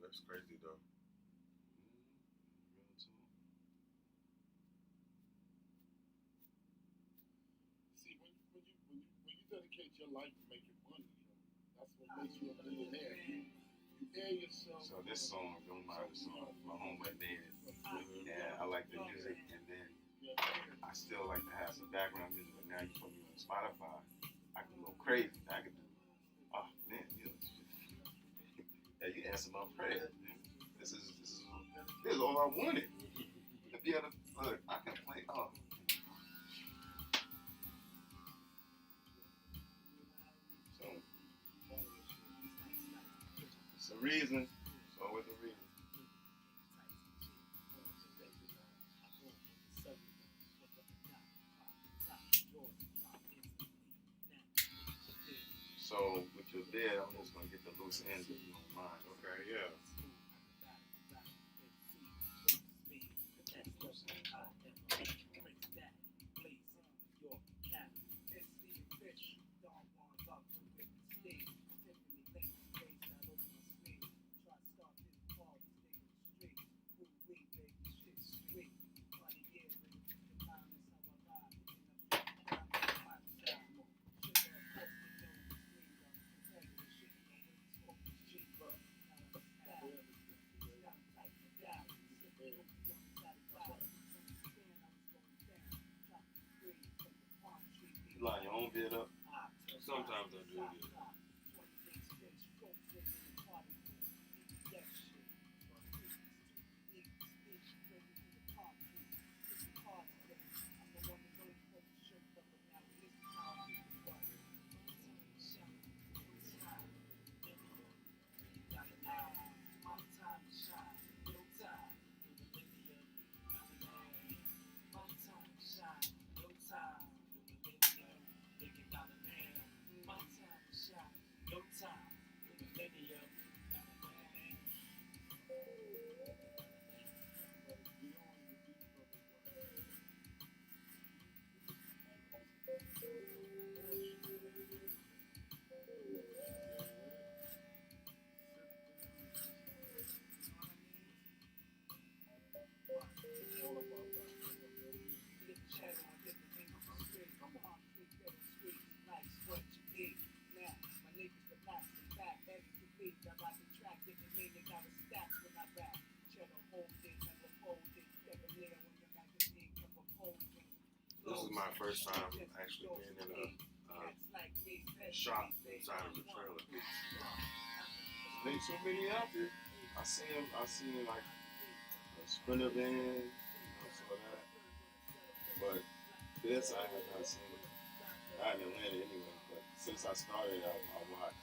That's crazy though. Real talk. See, when you dedicate your life to making money, that's what makes you a millionaire. You air yourself. So this song, don't mind the song, my homeboy made it. And I like the music, and then I still like to have some background music, but now you put me on Spotify, I can go crazy. I can do, oh man, you answered my prayer, man. This is all I wanted. To be able to, look, I can play, So, it's a reason, it's always a reason. So with your bed, I'm just gonna get the loose ends if you don't mind. Okay, yeah. You line your own bed up. Sometimes I do, yeah. This is my first time actually being in a shop inside of a trailer. There's so many out there. I seen like a Sprinter van, some of that. But this I have not seen. Not in Atlanta anyway, but since I started, I watched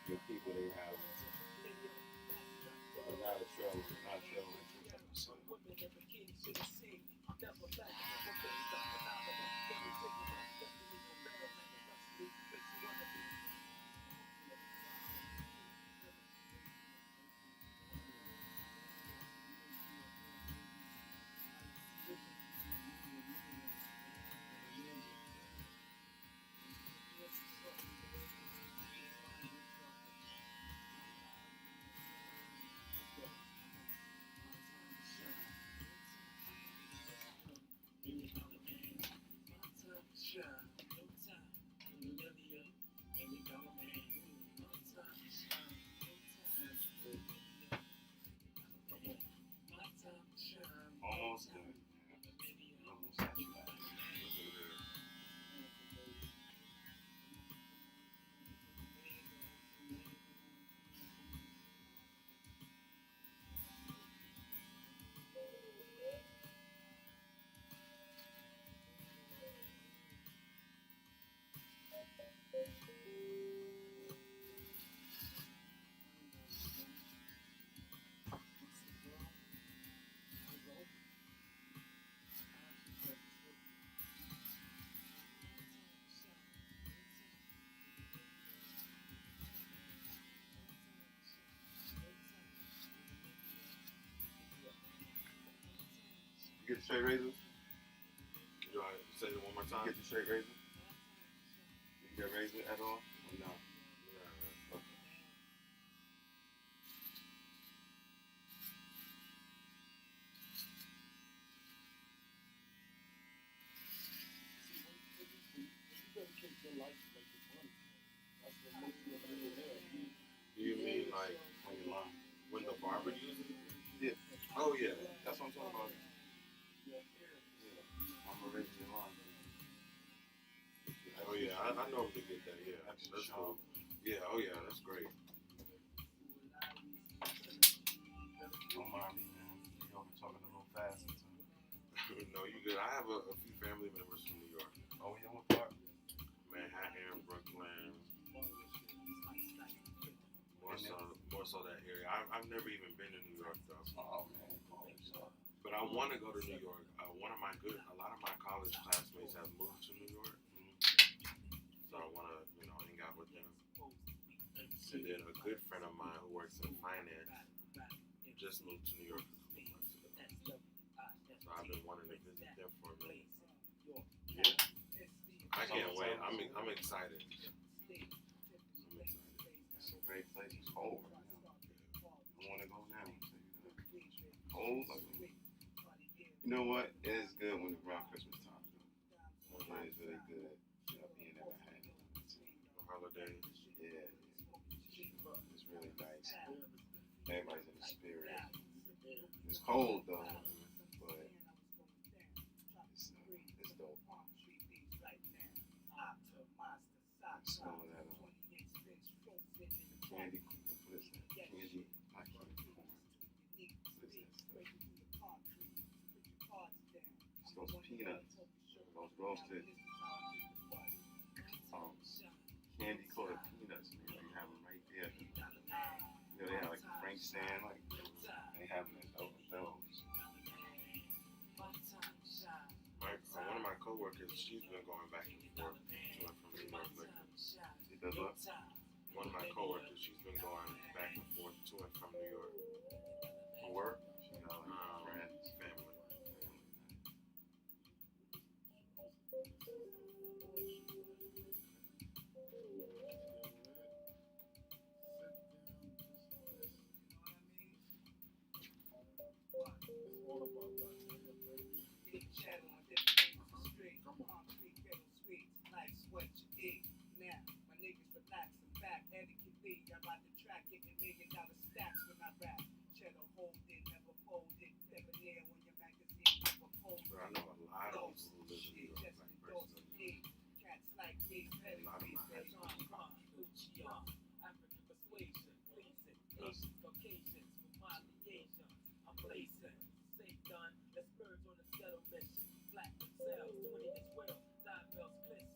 the people they have. But not a trailer, not a trailer. So. Almost good. Almost at you back. You get the straight razor? You want to say it one more You time? get the straight razor? You get razor at all? Or no? Yeah. Okay. Dedicate your life to making money. That's what makes you a millionaire. Do you mean like On your line. when the barber uses it? Yeah. Oh yeah. That's what I'm talking about. Yeah. Yeah. I'm originally line. Oh yeah, I normally get that. Yeah, That's that's sharp. cool. Yeah. Oh yeah, that's great. Don't mind me, man. You over talking a little fast sometimes. No, you good. I have a few family members from New York. Oh, yeah, what part? Manhattan, Brooklyn, more And so that area. I've never even been to New York though. Oh, man. But I want to go to New York. A lot of my college classmates have moved to New York, so I want to, hang out with them. And then a good friend of mine who works in finance just moved to New York a couple months ago. So I've been wanting to visit them for a minute. Yeah. I can't wait. I'm excited. It's a great place. It's cold right now. I want to go now. Cold? I mean, you know what? It is good when it's around Christmas time, though. It is really good, being in Manhattan. The holidays. Yeah. It's really nice. Everybody's in the spirit. It's cold, though, but it's dope. It's some of that candy, what is that? Candy, not candy corn. What is that stuff? It's those peanuts, those roasted, candy coated peanuts, man. They have them right there. They have like a Frank stand, like they have them at those. One of my coworkers, she's been going back and forth to and from New York lately. It does what? One of my coworkers, she's been going back and forth to and from New York. For work? She got like friends. Family. I ride the track, getting $1 million stacks when I rap. Cheddar holding, never folded. Debonair on your magazine, never folded. But I know a lot of people who live in New York, like personally. Cats like me, A lot of my high school African persuasion, pleasing, Asians, Caucasians, with my liaison. I'm blazing, say done, let's merge on a settle mission. Black themselves, 20 as well, diamonds glistening.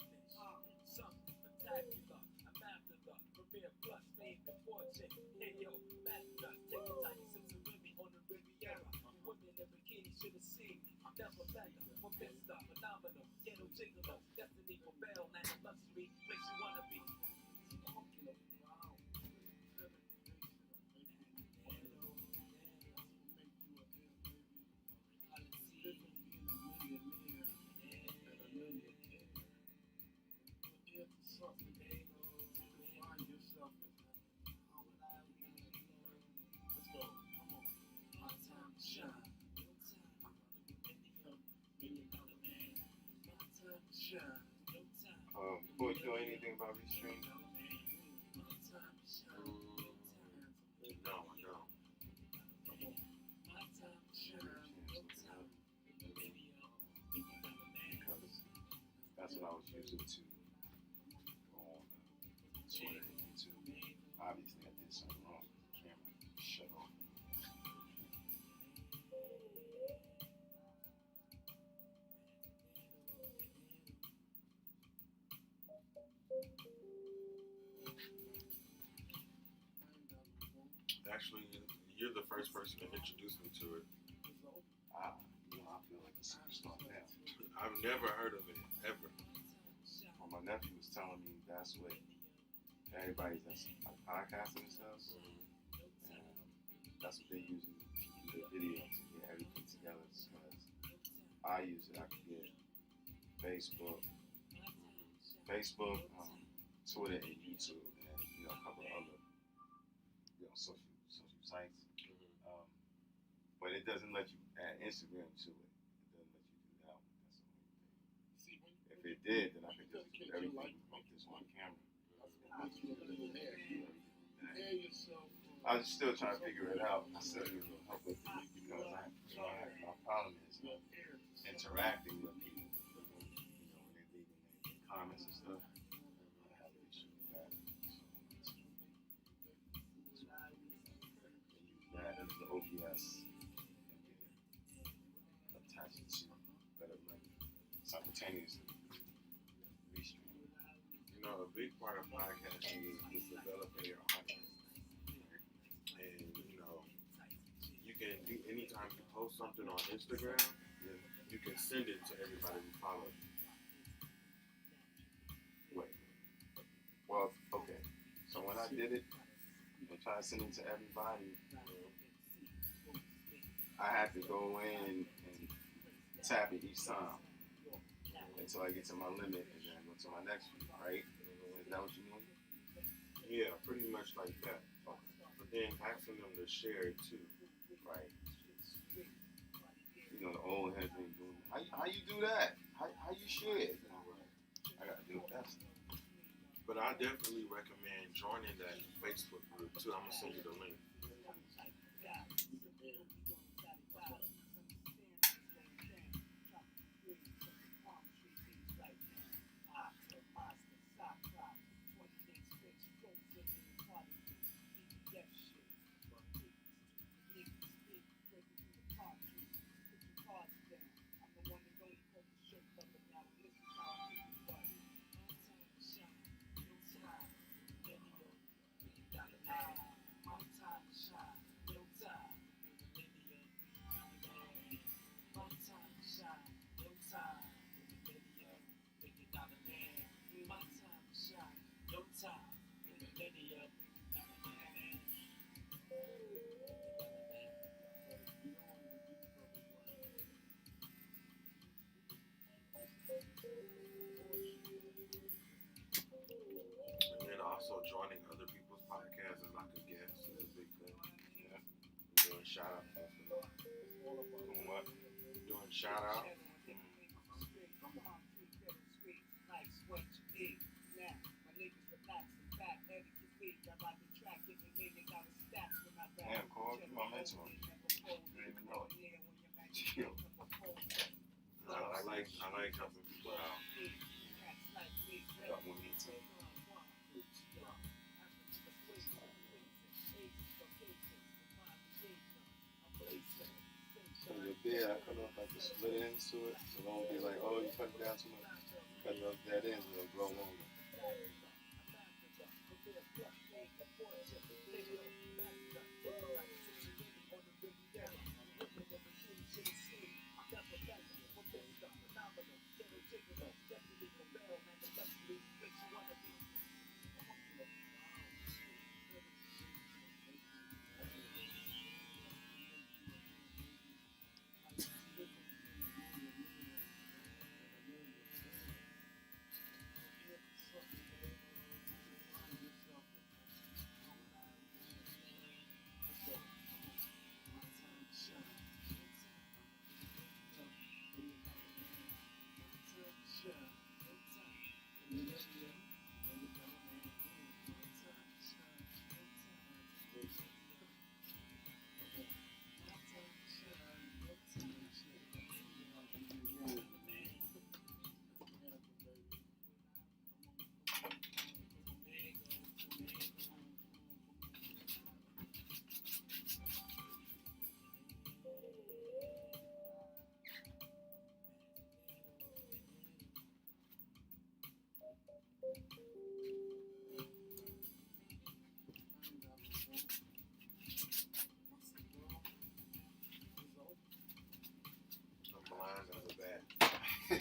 Something spectacular, I'm after the premier plus, favorite fortune. Hey yo, master, taking tiny sips of Remy on the Riviera. Women in bikinis should have seen me, never better, for Mr. Phenomenal, ghetto gigolo, destiny for bell, land of luxury, place you wanna be. Boy, you know anything about Restream? No, I don't. Because that's what I was using to go on Twitter and YouTube. Obviously, I did something wrong. The camera shut off. Actually, you're the first person to introduce me to it. I feel like a superstar now. I've never heard of it, ever. Well, my nephew was telling me that's what everybody that's like podcasting and stuff, and that's what they use in the video to get everything together. Because I use it, I can get Facebook, Twitter, and YouTube, and a couple of other social sites. But it doesn't let you add Instagram to it. It doesn't let you do that one. That's the only thing. If it did, then I could just do everything with this one camera. I was still trying to figure it out. I still need a little help with it because my problem is interacting with people. When they're leaving their comments and stuff. I have an issue with that. That is the OBS. Attach it to better money simultaneously. Restream. A big part of podcasting is developing your audience. And you can do anytime you post something on Instagram, you can send it to everybody who follows you. Wait. Well, okay. So when I did it, and try to send it to everybody, I had to go in and tap it each time until I get to my limit and then go to my next one, right? Is that what you mean? Yeah, pretty much like that. But then asking them to share it too. Right. The old heads ain't doing it. How you do that? How you share it? I gotta do that. But I definitely recommend joining that Facebook group too. I'm gonna send you the link. Also joining other people's podcasts as like a guest is a big thing. Yeah. Doing shout outs and stuff. Doing what? Doing shout outs. Damn, Cole, you my mentor. You didn't even know it. Chill. I like helping people out. Got one me too. So your beard, I cut off like the split ends to it. So don't be like, oh, you cut it down too much. Cut off that ends, it'll grow longer.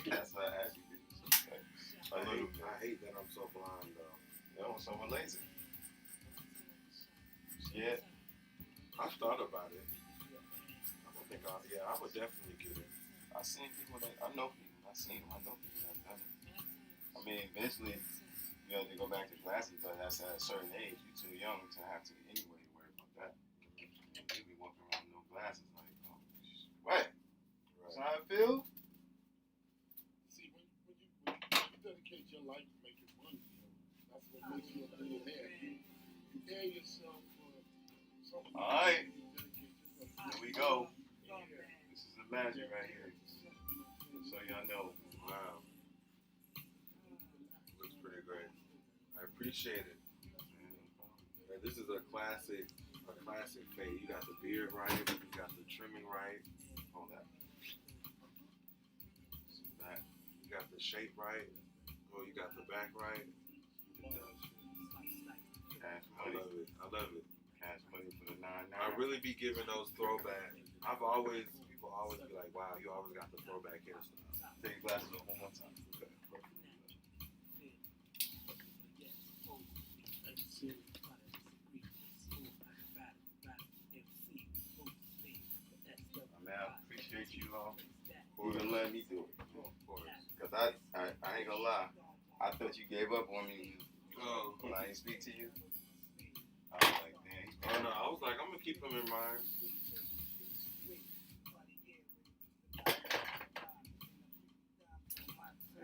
That's why I asked you to do something. A little bit. I hate that I'm so blind though. No, someone lazy. Yeah. I thought about it. I don't think I would definitely get it. I seen people that I know people. I seen them. I know people that done it. I mean, eventually, you know, they go back to glasses, but that's at a certain age. You're too young to have to anyway worry about that. You be walking around with no glasses like, oh, what? That's how I feel. See, when you dedicate your life to making money, that's what makes you a millionaire. You pay yourself for something. All right. You dedicate yourself. Here we go. This is the magic right here. So y'all know. Wow. Looks pretty great. I appreciate it. And this is a classic fade. You got the beard right, you got the trimming right. Hold that. Back. You got the shape right. Oh, you got the back right. Cash I money. love it. I love it. Cash money for the 9-9. I really be giving those throwback. People always be like, wow, you always got the throwback hairstyle. Take your glasses off one more time. Okay. I mean, I appreciate you even letting me do it. Of course. Cause I ain't gonna lie. I thought you gave up on me Oh. when I didn't speak to you. I was like, man, he's Oh no, I was like, I'm gonna keep him in mind.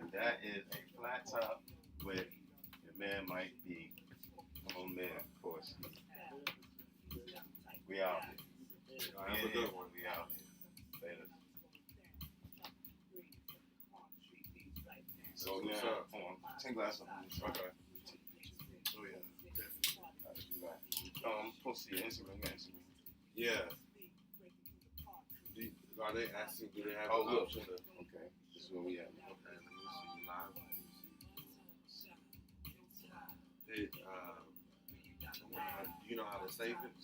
And that is a flat top with your man might be. Oh man, of course. We out here. Have a good one. We out here. Later. So What's now, up? hold on. 10 glasses. Okay. Oh yeah. Gotta do that. Post to your Instagram. Yeah. Are they asking? Do they have Oh, an look. option to? Okay. This is where we at. Okay, let me see live. Hey, you know how to save it?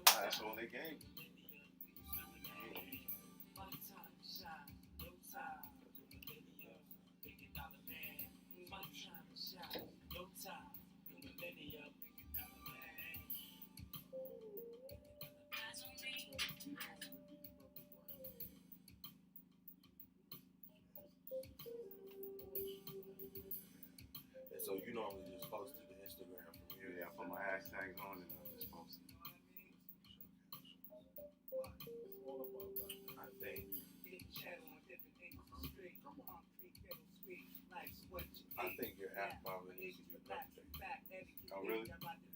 That's all they gave. And so you normally just post to the Instagram from here. Yeah, I put my hashtags on and I just post it. I think your app probably needs to be updated. Oh really?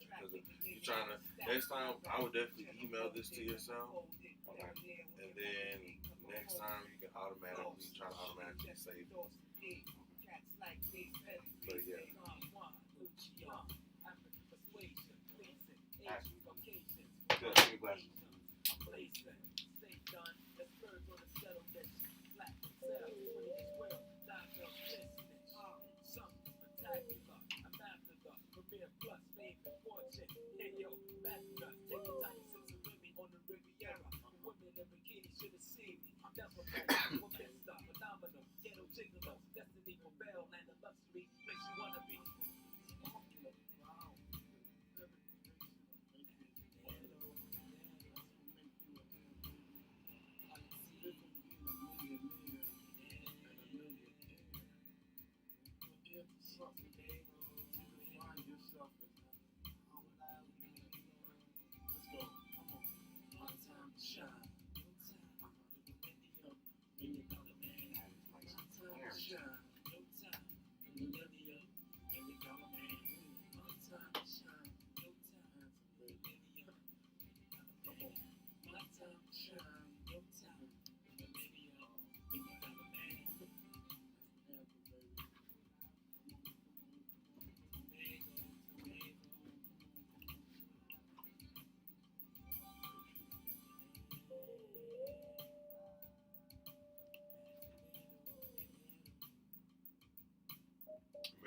Because you're trying to, next time, I would definitely email this to yourself. Okay. And then next time, you can try to automatically save it. But yeah. Good. Give me glasses.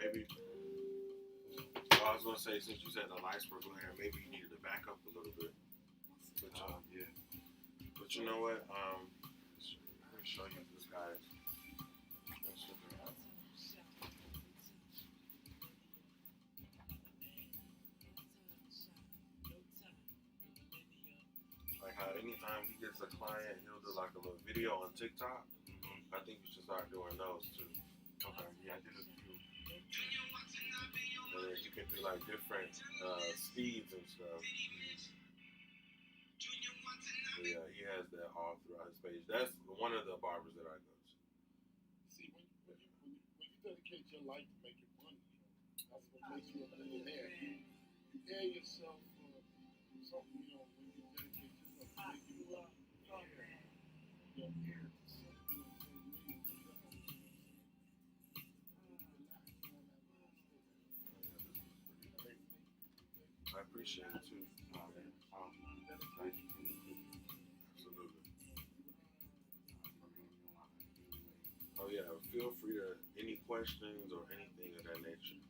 Maybe, I was gonna say, since you said the lights were glaring, maybe you needed to back up a little bit. But, Yeah. but you know what? Let me show you this guy's Instagram. Like how anytime he gets a client, he'll do like a little video on TikTok. I think you should start doing those too. Okay. Yeah, I did a few. And then you can do like different speeds and stuff. But yeah, he has that all throughout his page. That's one of the barbers that I go to. See, when you dedicate your life to making money, that's what makes you a millionaire. You prepare yourself for something, when you dedicate yourself to making money. Your ear to something, I appreciate it too. Absolutely. Oh yeah, feel free to any questions or anything of that nature.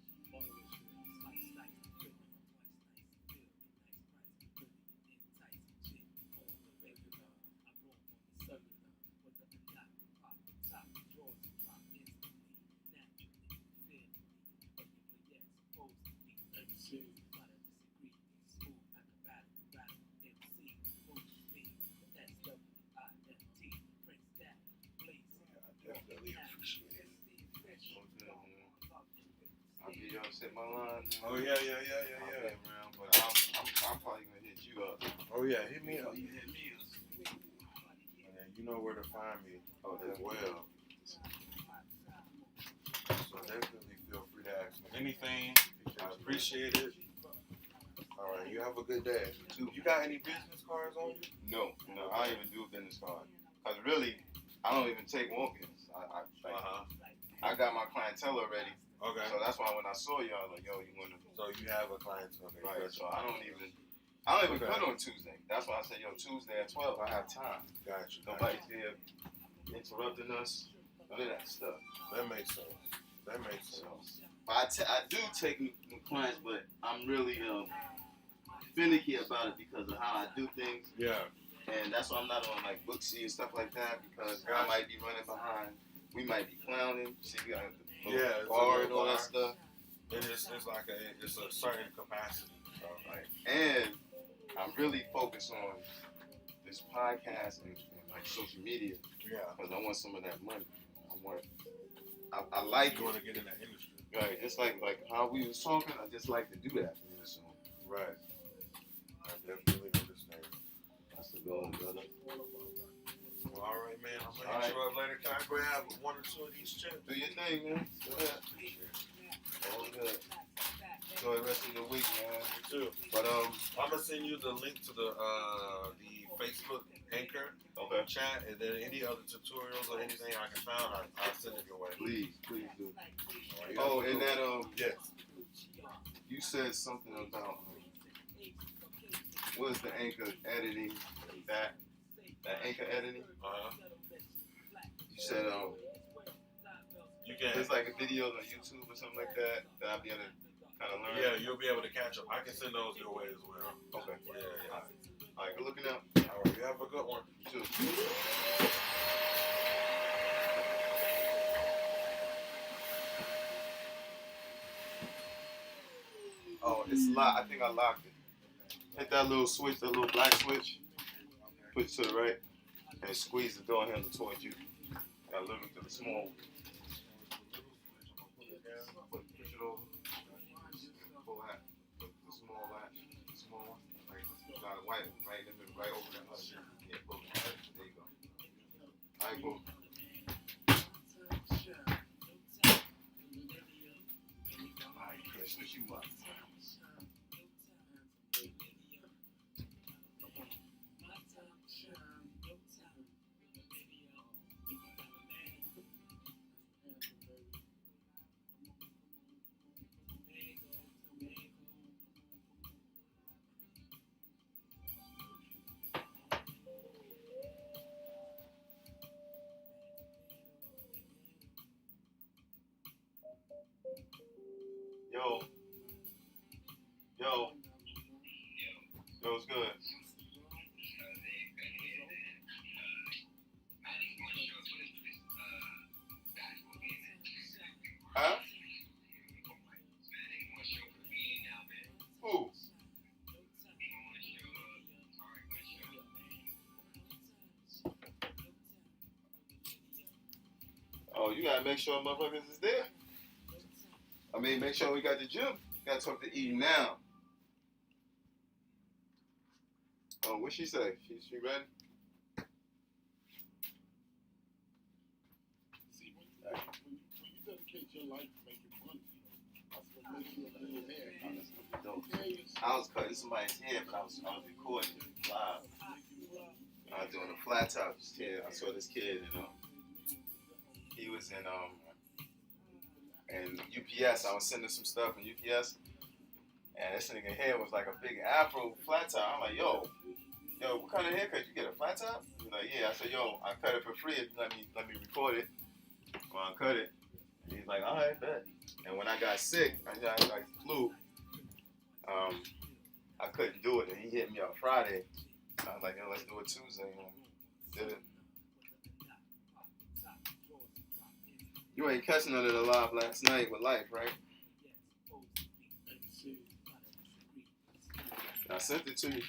I'll be set my line. Oh yeah. Around, but I'm probably gonna hit you up. Oh yeah, hit me up. You hit me up. And you know where to find me as well. So definitely feel free to ask me anything. I appreciate it. All right, you have a good day. You got any business cards on you? No, I don't even do a business card. Cause really, I don't even take walk-ins. I got my clientele already. Okay. So that's why when I saw y'all, like, yo, you wanna? So you have a client. Okay. Right. Gotcha. So I don't even cut on Tuesday. That's why I said, yo, Tuesday at 12, I have time. Gotcha. Nobody's there interrupting us. None of that stuff. That makes sense. So, I do take new clients, but I'm really finicky about it because of how I do things. Yeah. And that's why I'm not on like Booksy and stuff like that because I might be running behind. We might be clowning. See, we got the bar and all that stuff. And it's like it's a certain capacity. So. Right. And I'm really focused on this podcast and like social media. Yeah. Because I want some of that money. I like you want to get in that industry. Right. It's like how we was talking. I just like to do that. So. Right. I definitely understand. That's the goal, brother. Well, all right, man. I'm gonna hit you up later. Can I grab one or two of these chips? Do your thing, man. Go ahead. All good. enjoy the rest of your week, man. You too. But I'm gonna send you the link to the Facebook Anchor okay. chat, and then any other tutorials or anything I can find, I'll send it your way. Please do. Alright, Oh, and that yes. you said something about what is the anchor editing? That anchor editing? You said You can. there's like a video on YouTube or something like that I'll be able to kind of learn. Yeah, you'll be able to catch up. I can send those your way as well. Okay. Yeah. All right, good looking out. All right, you have a good one. You too. Oh, it's locked. I think I locked it. Hit that little switch, that little black switch. Put it to the right and squeeze the door handle towards you. Got a little to the small. Push it over. Pull that. Put the small latch. The small one. Right. Got it right in the middle, right over that other. Yeah, pull it. There you go. All right, cool. All right, Chris, switch you up. Yo, what's good? Huh? Who? Oh, you gotta make sure motherfuckers is there. I mean, make sure we got the gym. Gotta talk to E now. Oh, what'd she say? She ready? See, when you dedicate your life to making money, that's what makes you a millionaire. I was cutting somebody's hair, but I was recording it live. I was doing a flat top hair. I saw this kid, he was in UPS. I was sending some stuff in UPS, and this nigga hair was like a big afro flat top. I'm like, yo, what kind of haircut? You get a flat top? He's like, yeah. I said, yo, I cut it for free if you let me record it. Well, I cut it. And he's like, all right, bet. And when I got sick, I got like flu. I couldn't do it, and he hit me up Friday. I was like, yo, let's do it Tuesday. Did it. You ain't catching none of the live last night with Life, right? I sent it to you.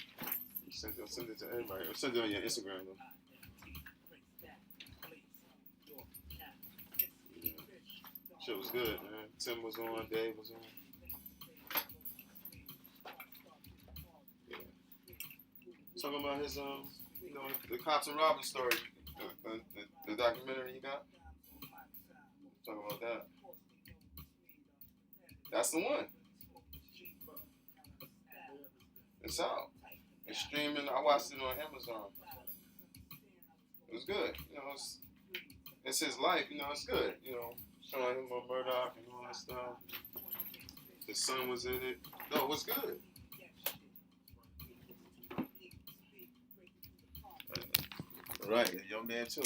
Send it to everybody. Or send it on your Instagram, though. Yeah. Shit was good, man. Tim was on, Dave was on. Yeah. Talking about his, the cops and robbing story, the documentary you got. Talking about that. That's the one. It's out. It's streaming. I watched it on Amazon. It was good. It's his life. It's good. Showing him on Murdoch and all that stuff. His son was in it. No, it was good. Right, your man too.